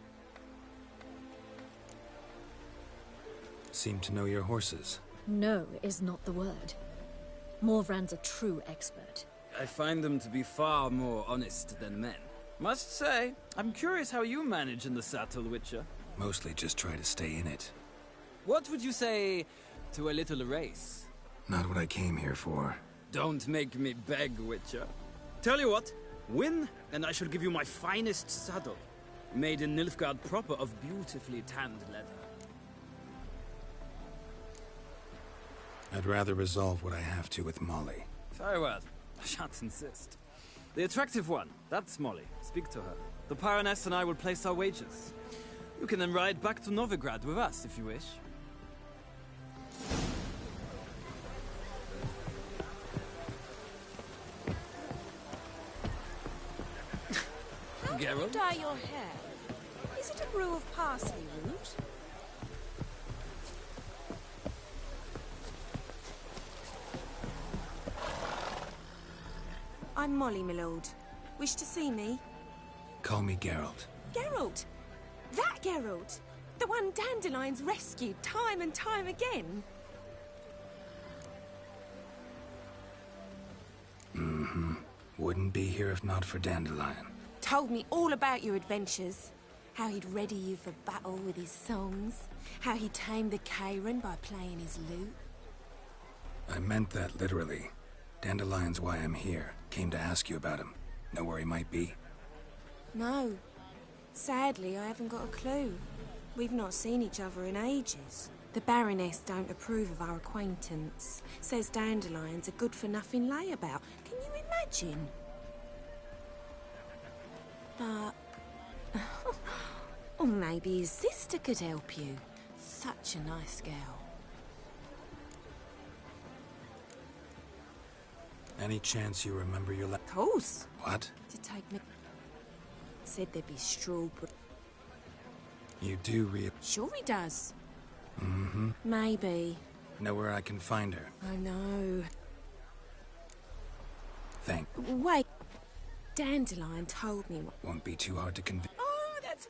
Seem to know your horses. No is not the word. Morvran's a true expert. I find them to be far more honest than men. Must say, I'm curious how you manage in the saddle, Witcher. Mostly just try to stay in it. What would you say to a little race? Not what I came here for. Don't make me beg, Witcher. Tell you what, win, and I shall give you my finest saddle. Made in Nilfgaard proper of beautifully tanned leather. I'd rather resolve what I have to with Molly. Very well. I shan't insist. The attractive one, that's Molly. Speak to her. The Baroness and I will place our wagers. You can then ride back to Novigrad with us, if you wish. How do you dye your hair? Is it a brew of parsley root? I'm Molly, my lord. Wish to see me? Call me Geralt. Geralt! That Geralt! The one Dandelion's rescued time and time again! Mm-hmm. Wouldn't be here if not for Dandelion. Told me all about your adventures. How he'd ready you for battle with his songs. How he tamed the Karen by playing his lute. I meant that literally. Dandelion's why I'm here. Came to ask you about him. Know where he might be? No. Sadly, I haven't got a clue. We've not seen each other in ages. The Baroness don't approve of our acquaintance. Says Dandelion's a good-for-nothing layabout. Can you imagine? But... or maybe his sister could help you. Such a nice girl. Any chance you remember your Of course. What? To take me... Said there'd be strawberry. You do Sure he does. Mm-hmm. Maybe. Know where I can find her. I know. Thank. Wait. Dandelion told me... Won't be too hard to convince. Oh, that's...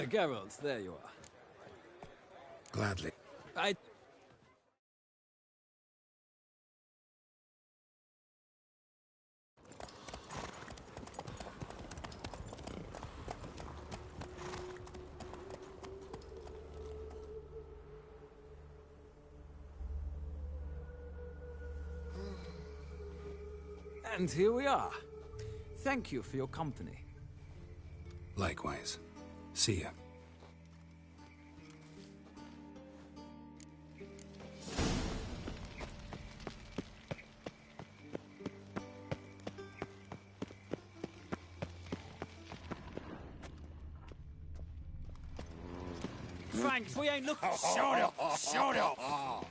Geralt, there you are. Gladly. And here we are. Thank you for your company. Likewise. See ya. Thanks, we ain't looking. Shut up! Shut up!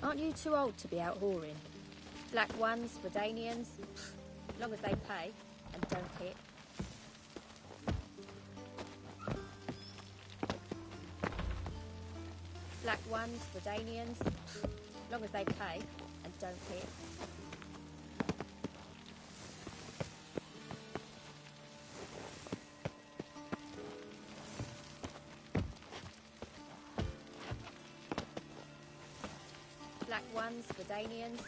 Aren't you too old to be out whoring? Black ones, Redanians, long as they pay and don't hit. Black ones, Redanians, long as they pay and don't hit. Black ones, Redanians,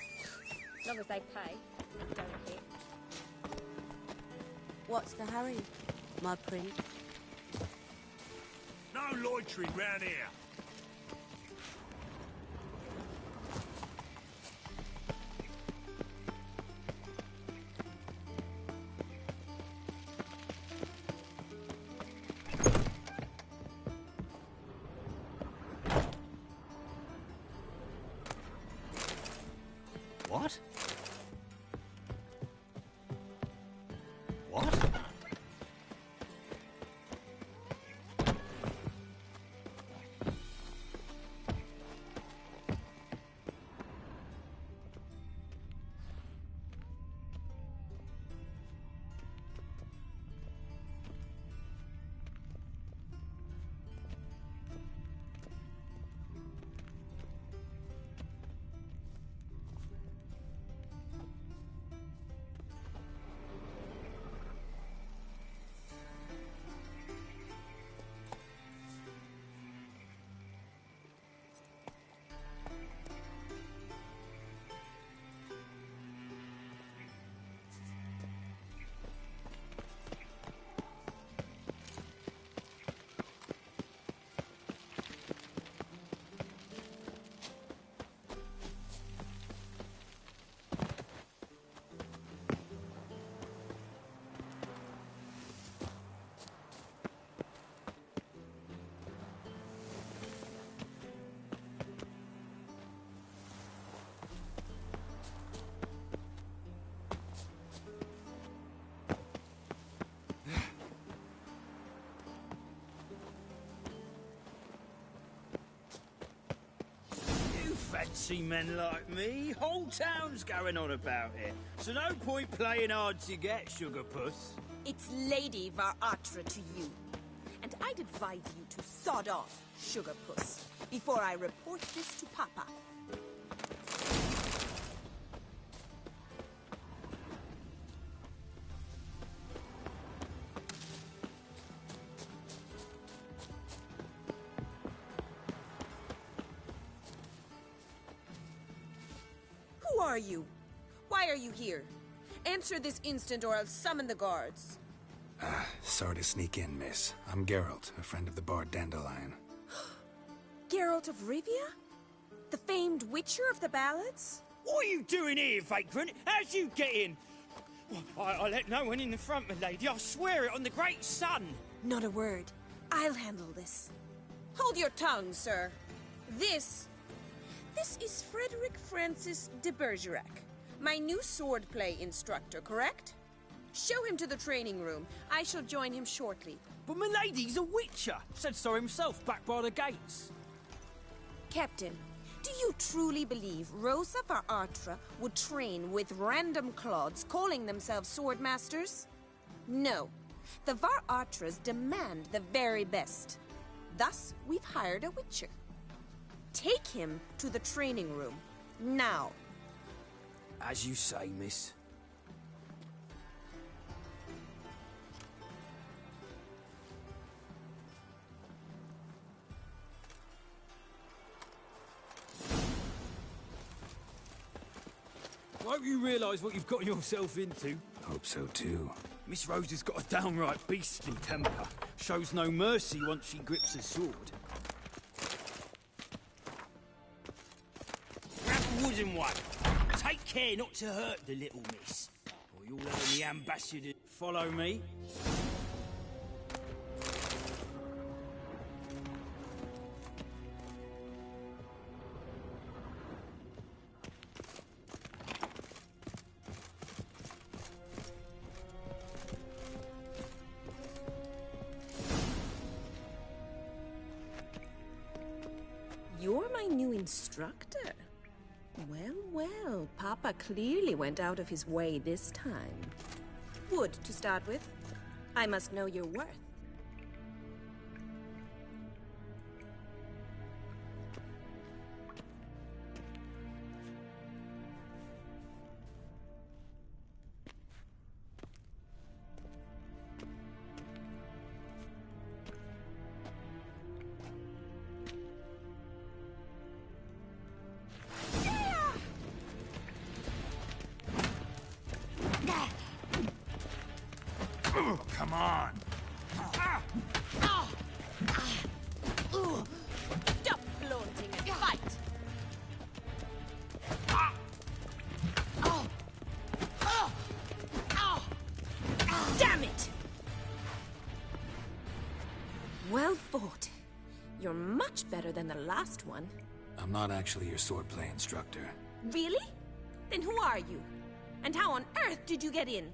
long as they pay and don't hit. What's the hurry, my prince? No loitering round here. What? What? Fancy men like me, whole town's going on about it. So no point playing hard to get, Sugar Puss. It's Lady Var Atra to you. And I'd advise you to sod off, Sugar Puss, before I report this to Papa. Who are you? Why are you here? Answer this instant or I'll summon the guards. Sorry to sneak in, miss. I'm Geralt, a friend of the bard Dandelion. Geralt of Rivia? The famed witcher of the ballads? What are you doing here, vagrant? How'd you get in? I let no one in the front, my lady. I swear it on the great sun. Not a word. I'll handle this. Hold your tongue, sir. This is Frederick Francis de Bergerac, my new swordplay instructor, correct? Show him to the training room. I shall join him shortly. But my lady's a witcher. Said so himself back by the gates. Captain, do you truly believe Rosa Var Atra would train with random clods calling themselves swordmasters? No. The Var Atras demand the very best. Thus, we've hired a witcher. Take him to the training room. Now. As you say, miss. Won't you realise what you've got yourself into? Hope so too. Miss Rose has got a downright beastly temper. Shows no mercy once she grips a sword. Grab the wooden one. Take care not to hurt the little miss, or you'll have the ambassador follow me. You're my new instructor. Well, well, Papa clearly went out of his way this time. Wood, to start with. I must know your worth. Come on. Stop flaunting and fight! Damn it! Well fought. You're much better than the last one. I'm not actually your swordplay instructor. Really? Then who are you? And how on earth did you get in?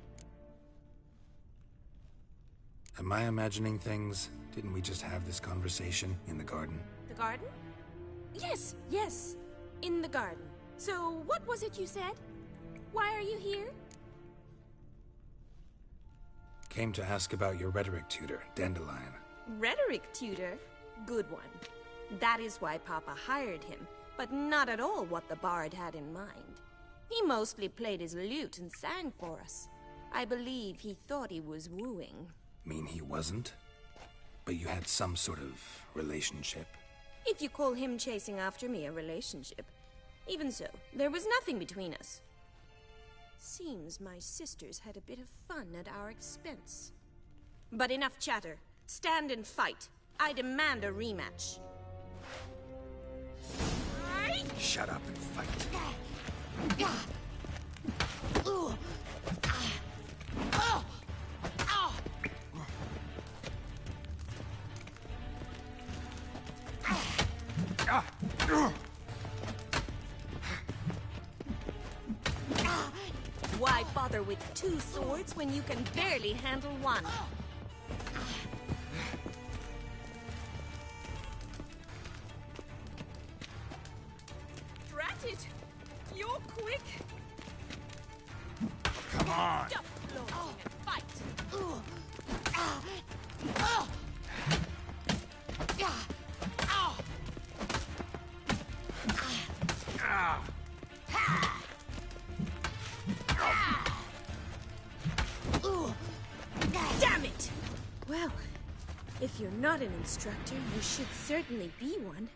Am I imagining things? Didn't we just have this conversation in the garden? The garden? Yes, yes. In the garden. So, what was it you said? Why are you here? Came to ask about your rhetoric tutor, Dandelion. Rhetoric tutor? Good one. That is why Papa hired him, but not at all what the bard had in mind. He mostly played his lute and sang for us. I believe he thought he was wooing. Mean he wasn't? But you had some sort of relationship? If you call him chasing after me a relationship. Even so, there was nothing between us. Seems my sisters had a bit of fun at our expense. But enough chatter. Stand and fight. I demand a rematch. Shut up and fight. Why bother with two swords when you can barely handle one? Drat it! You're quick! Come on! Stop flaunting and fight! Damn it! Well, if you're not an instructor, you should certainly be one.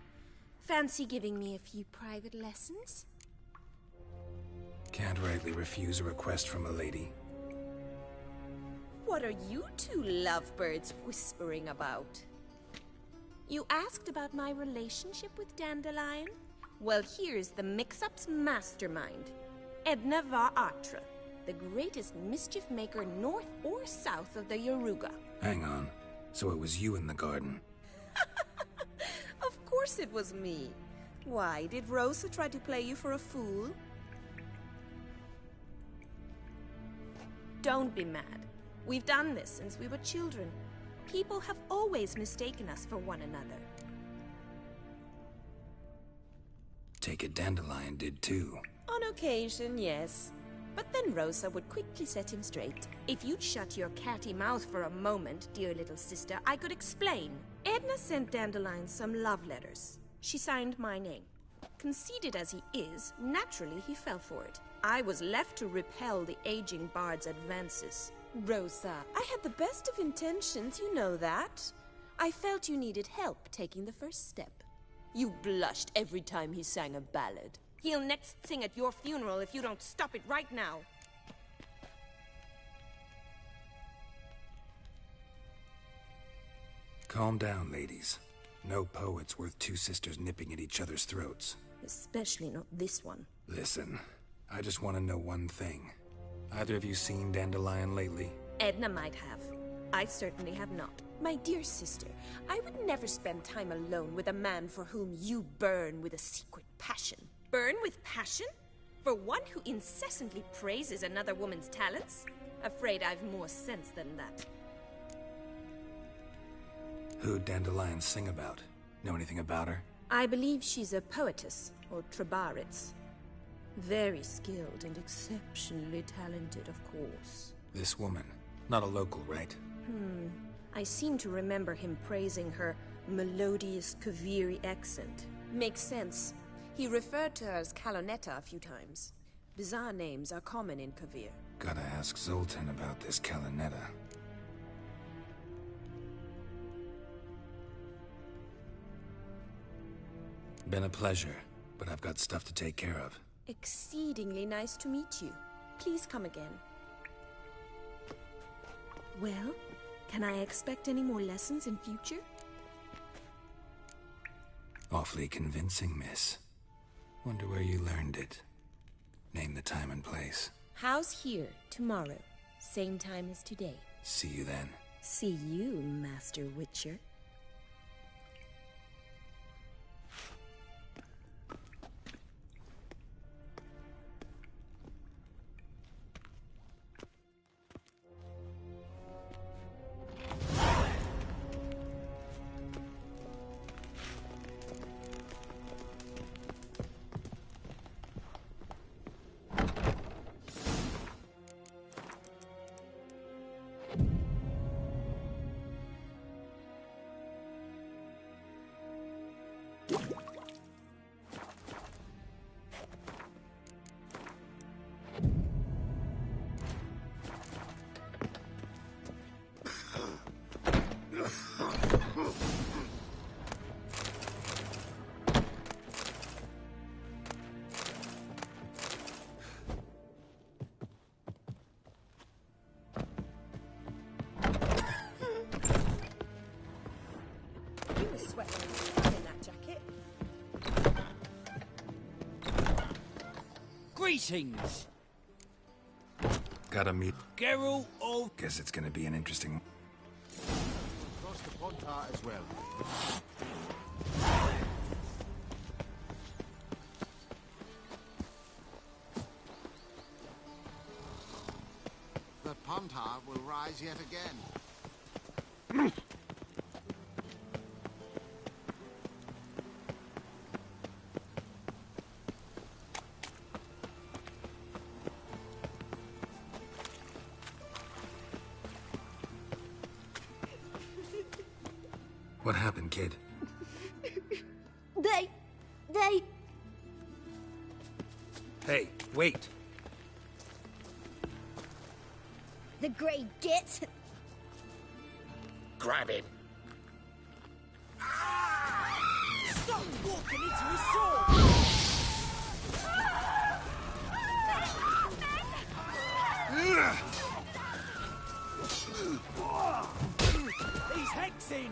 Fancy giving me a few private lessons? Can't rightly refuse a request from a lady. What are you two lovebirds whispering about? You asked about my relationship with Dandelion? Well, here's the mix-up's mastermind. Edna var Atra, the greatest mischief maker north or south of the Yaruga. Hang on. So it was you in the garden? Of course it was me. Why, did Rosa try to play you for a fool? Don't be mad. We've done this since we were children. People have always mistaken us for one another. Take it Dandelion did too. On occasion, yes. But then Rosa would quickly set him straight. If you'd shut your catty mouth for a moment, dear little sister, I could explain. Edna sent Dandelion some love letters. She signed my name. Conceited as he is, naturally he fell for it. I was left to repel the aging bard's advances. Rosa, I had the best of intentions, you know that. I felt you needed help taking the first step. You blushed every time he sang a ballad. He'll next sing at your funeral if you don't stop it right now. Calm down, ladies. No poet's worth two sisters nipping at each other's throats. Especially not this one. Listen, I just want to know one thing. Either of you seen Dandelion lately? Edna might have. I certainly have not. My dear sister, I would never spend time alone with a man for whom you burn with a secret passion. Burn with passion? For one who incessantly praises another woman's talents? Afraid I've more sense than that. Who'd Dandelion sing about? Know anything about her? I believe she's a poetess, or Trebaritz. Very skilled and exceptionally talented, of course. This woman. Not a local, right? I seem to remember him praising her melodious Kaviri accent. Makes sense. He referred to her as Kalonetta a few times. Bizarre names are common in Kavir. Gotta ask Zoltan about this Kalonetta. Been a pleasure, but I've got stuff to take care of. Exceedingly nice to meet you. Please come again. Well, can I expect any more lessons in future? Awfully convincing, miss. Wonder where you learned it. Name the time and place. House here, tomorrow. Same time as today. See you then. See you, Master Witcher. Greetings! Gotta meet Geralt of... Guess it's gonna be an interesting... Across the Pontar as well. The Pontar will rise yet again. What happened, kid? They... Hey, wait! The Grey Git. Grab him. Stop walking into his sword! He's hexing!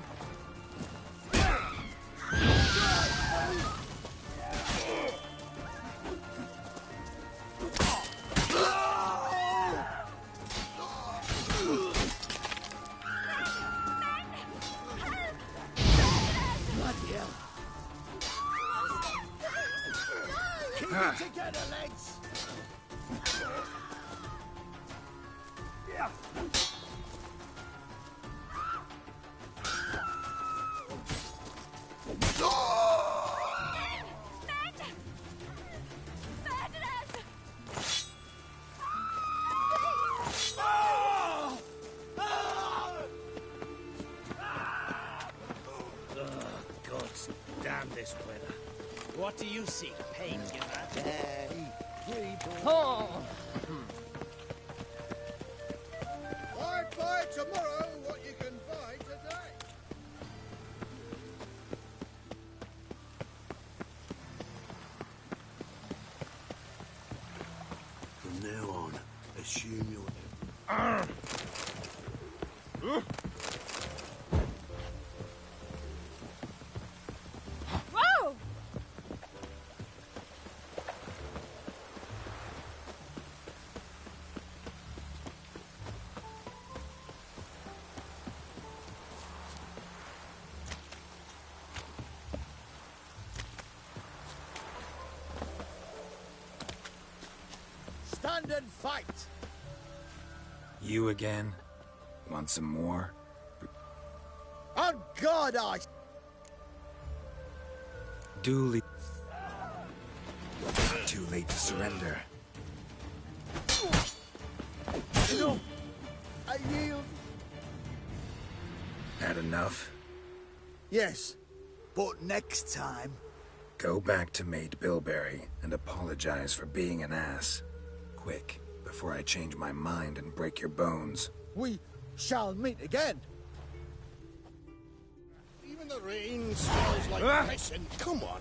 Together, lads! God damn this weather. What do you seek, paingiver? Oh. Buy tomorrow what you can buy today. From now on, assume you're... Whoa! Stand and fight. You again? Want some more? On God, I... Duly. Too late to surrender. No, I yield. Had enough? Yes, but next time... Go back to Maid Bilberry and apologize for being an ass. Quick, before I change my mind and break your bones. We shall meet again. Even the rain smells like medicine. Come on.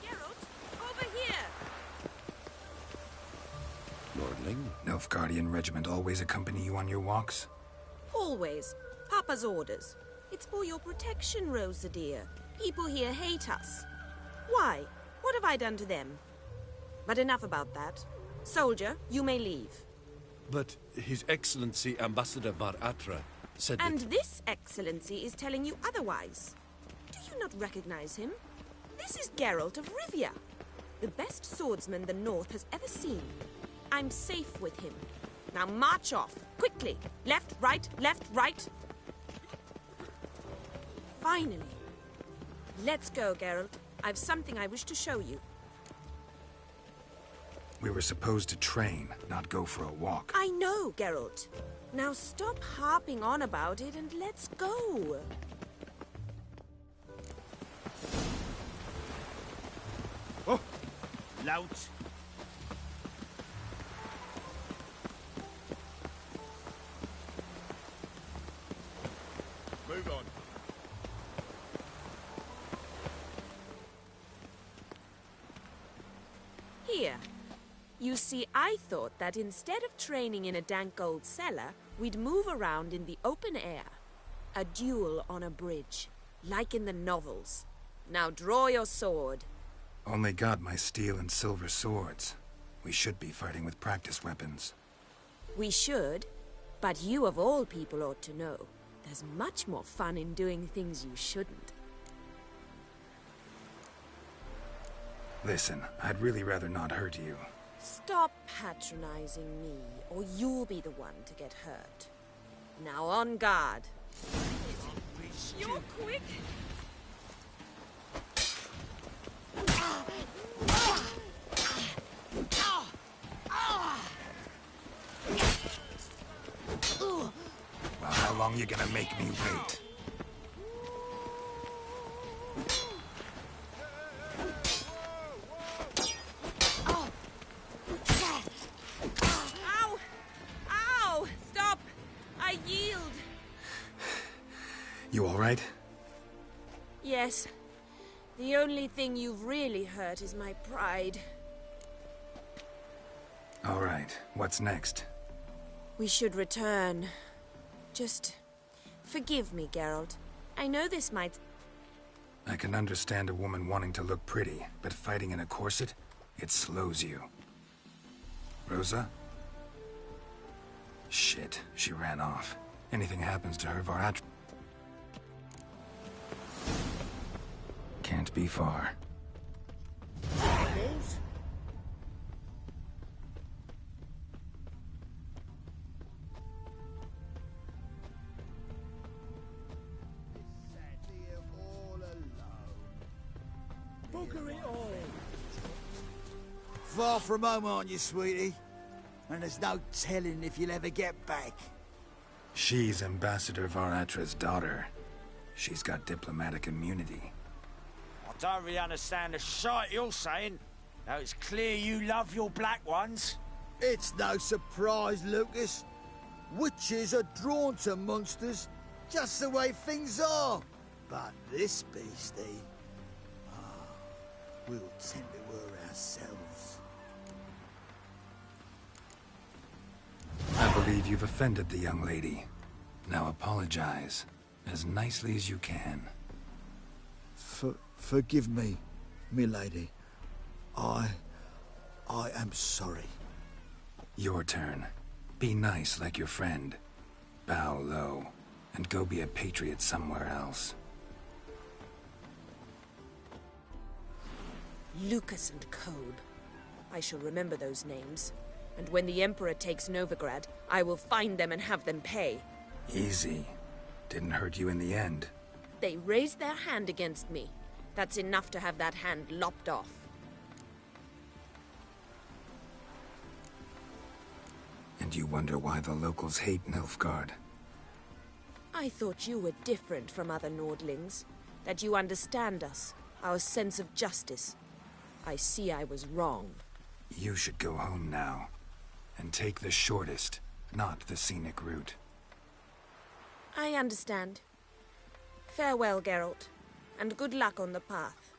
Geralt, over here! Lordling? Nilfgaardian regiment always accompany you on your walks? Always. Papa's orders. It's for your protection, Rosa dear. People here hate us. Why? What have I done to them? But enough about that. Soldier, you may leave. But His Excellency Ambassador Var Atra said And that... this excellency is telling you otherwise. Do you not recognize him? This is Geralt of Rivia, the best swordsman the North has ever seen. I'm safe with him. Now march off, quickly. Left, right, left, right. Finally. Let's go, Geralt. I've something I wish to show you. We were supposed to train, not go for a walk. I know, Geralt. Now stop harping on about it and let's go. Oh, lout. Move on. Here. You see, I thought that instead of training in a dank old cellar, we'd move around in the open air. A duel on a bridge, like in the novels. Now draw your sword. Only got my steel and silver swords. We should be fighting with practice weapons. We should, but you of all people ought to know. There's much more fun in doing things you shouldn't. Listen, I'd really rather not hurt you. Stop patronizing me, or you'll be the one to get hurt. Now on guard. You're quick. Well, how long you gonna make me wait? Ow! Ow! Stop! I yield. You all right? Yes. The only thing you've really hurt is my pride. All right, what's next? We should return. Just forgive me, Geralt. I know this might... I can understand a woman wanting to look pretty, but fighting in a corset, it slows you. Rosa? Shit, she ran off. Anything happens to her, Var Atra... Can't be far. Bugger it all. Far from home, aren't you, sweetie? And there's no telling if you'll ever get back. She's Ambassador Varatra's daughter. She's got diplomatic immunity. I don't really understand the shite you're saying. Now it's clear you love your black ones. It's no surprise, Lucas. Witches are drawn to monsters, just the way things are. But this beastie, we'll tend to her ourselves. I believe you've offended the young lady. Now apologize, as nicely as you can. Forgive me, milady. I am sorry. Your turn. Be nice like your friend. Bow low, and go be a patriot somewhere else. Lucas and Kolb. I shall remember those names. And when the Emperor takes Novigrad, I will find them and have them pay. Easy. Didn't hurt you in the end. They raised their hand against me. That's enough to have that hand lopped off. And you wonder why the locals hate Nilfgaard. I thought you were different from other Nordlings. That you understand us, our sense of justice. I see I was wrong. You should go home now. And take the shortest, not the scenic route. I understand. Farewell, Geralt. And good luck on the path.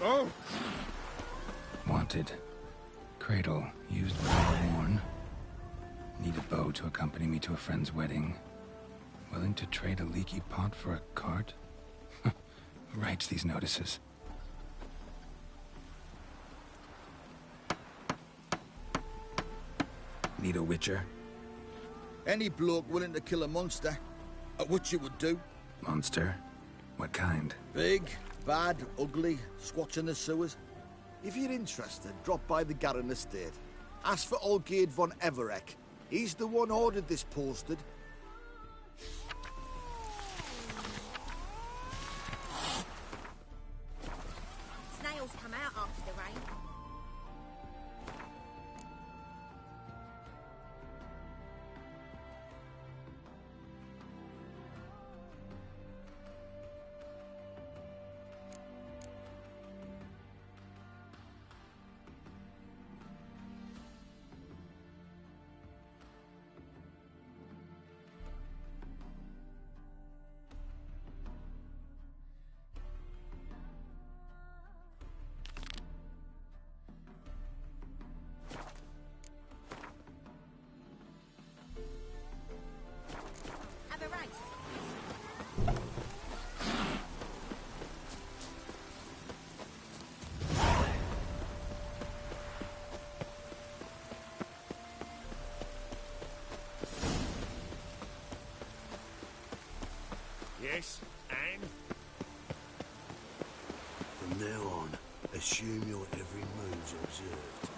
Oh! Wanted. Cradle, used but never worn. Need a bow to accompany me to a friend's wedding. Willing to trade a leaky pot for a cart? Who writes these notices? Need a witcher? Any bloke willing to kill a monster, a witcher would do. Monster? What kind? Big, bad, ugly, squats in the sewers. If you're interested, drop by the Garren estate. Ask for Olgierd von Everek. He's the one ordered this posted. Snails come out after the rain. Have a race. Yes, and? From now on, assume your every move's observed.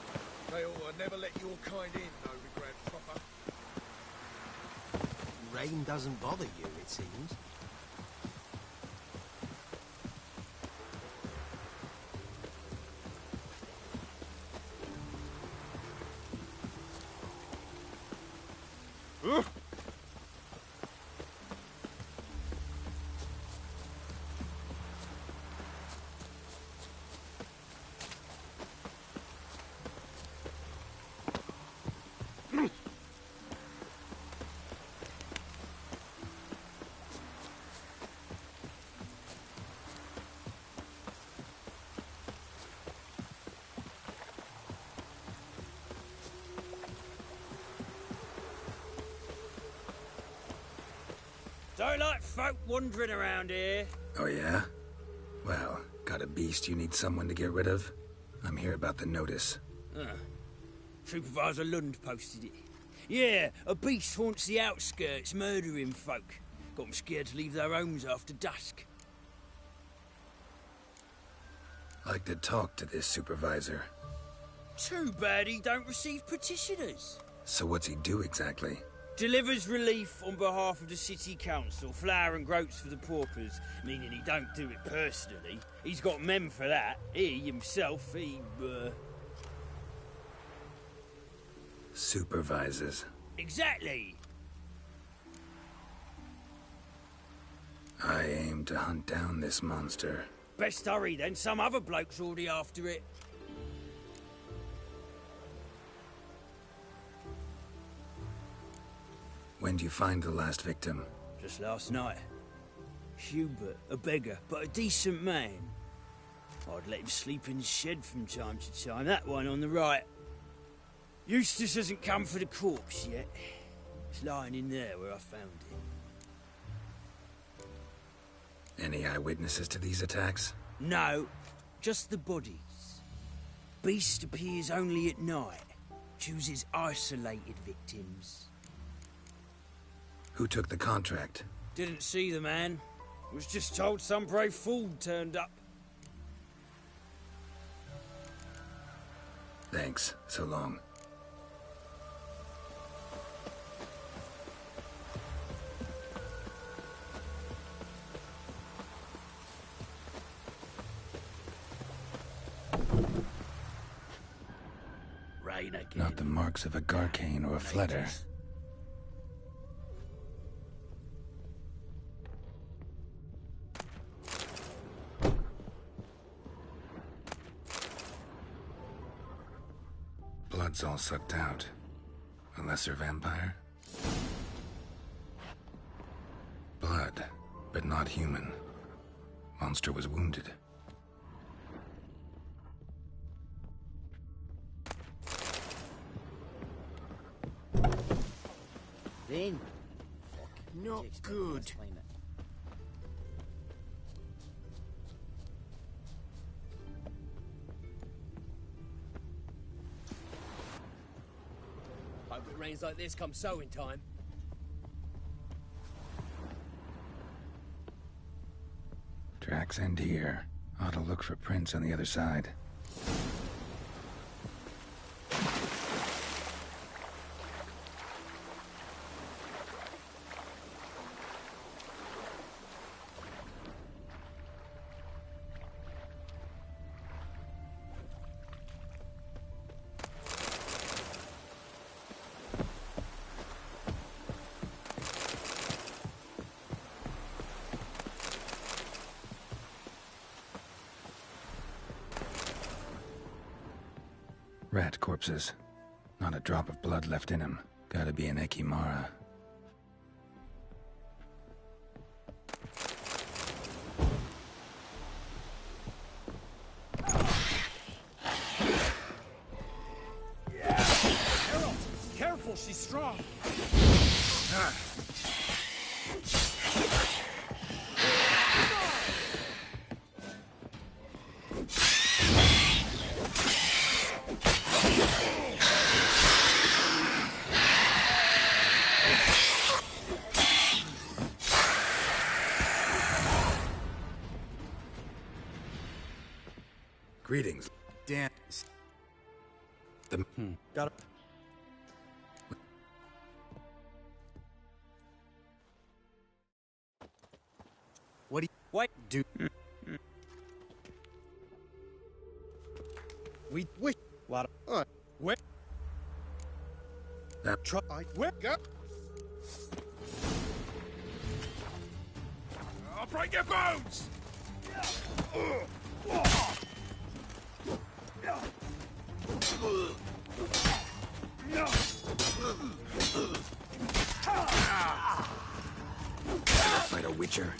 They ought to never let your kind in, Novigrad proper. Rain doesn't bother you, it seems. Don't like folk wandering around here. Oh yeah? Well, got a beast you need someone to get rid of? I'm here about the notice. Supervisor Lund posted it. Yeah, a beast haunts the outskirts, murdering folk. Got them scared to leave their homes after dusk. Like to talk to this supervisor. Too bad he don't receive petitioners. So what's he do exactly? Delivers relief on behalf of the city council, flour and groats for the paupers, meaning he don't do it personally. He's got men for that. He, himself, Supervises. Exactly! I aim to hunt down this monster. Best hurry then, some other bloke's already after it. When do you find the last victim? Just last night. Hubert, a beggar, but a decent man. I'd let him sleep in his shed from time to time, that one on the right. Eustace hasn't come for the corpse yet. It's lying in there where I found it. Any eyewitnesses to these attacks? No, just the bodies. Beast appears only at night. Chooses isolated victims. Who took the contract? Didn't see the man. Was just told some brave fool turned up. Thanks. So long. Rain again. Not the marks of a Garcane or a Fletter. Blood's all sucked out. A lesser vampire? Blood, but not human. Monster was wounded. Then? Not good. Hope it rains like this come sowing time. Tracks end here. Ought to look for prints on the other side. Rat corpses. Not a drop of blood left in him. Gotta be an Ekimara. Careful, she's strong. Greetings. Damn. Got it. What do you... Wait. Do... We wish... Lot of... Where... That... Try... Where... Go... I'll break your bones! Ever fight a Witcher?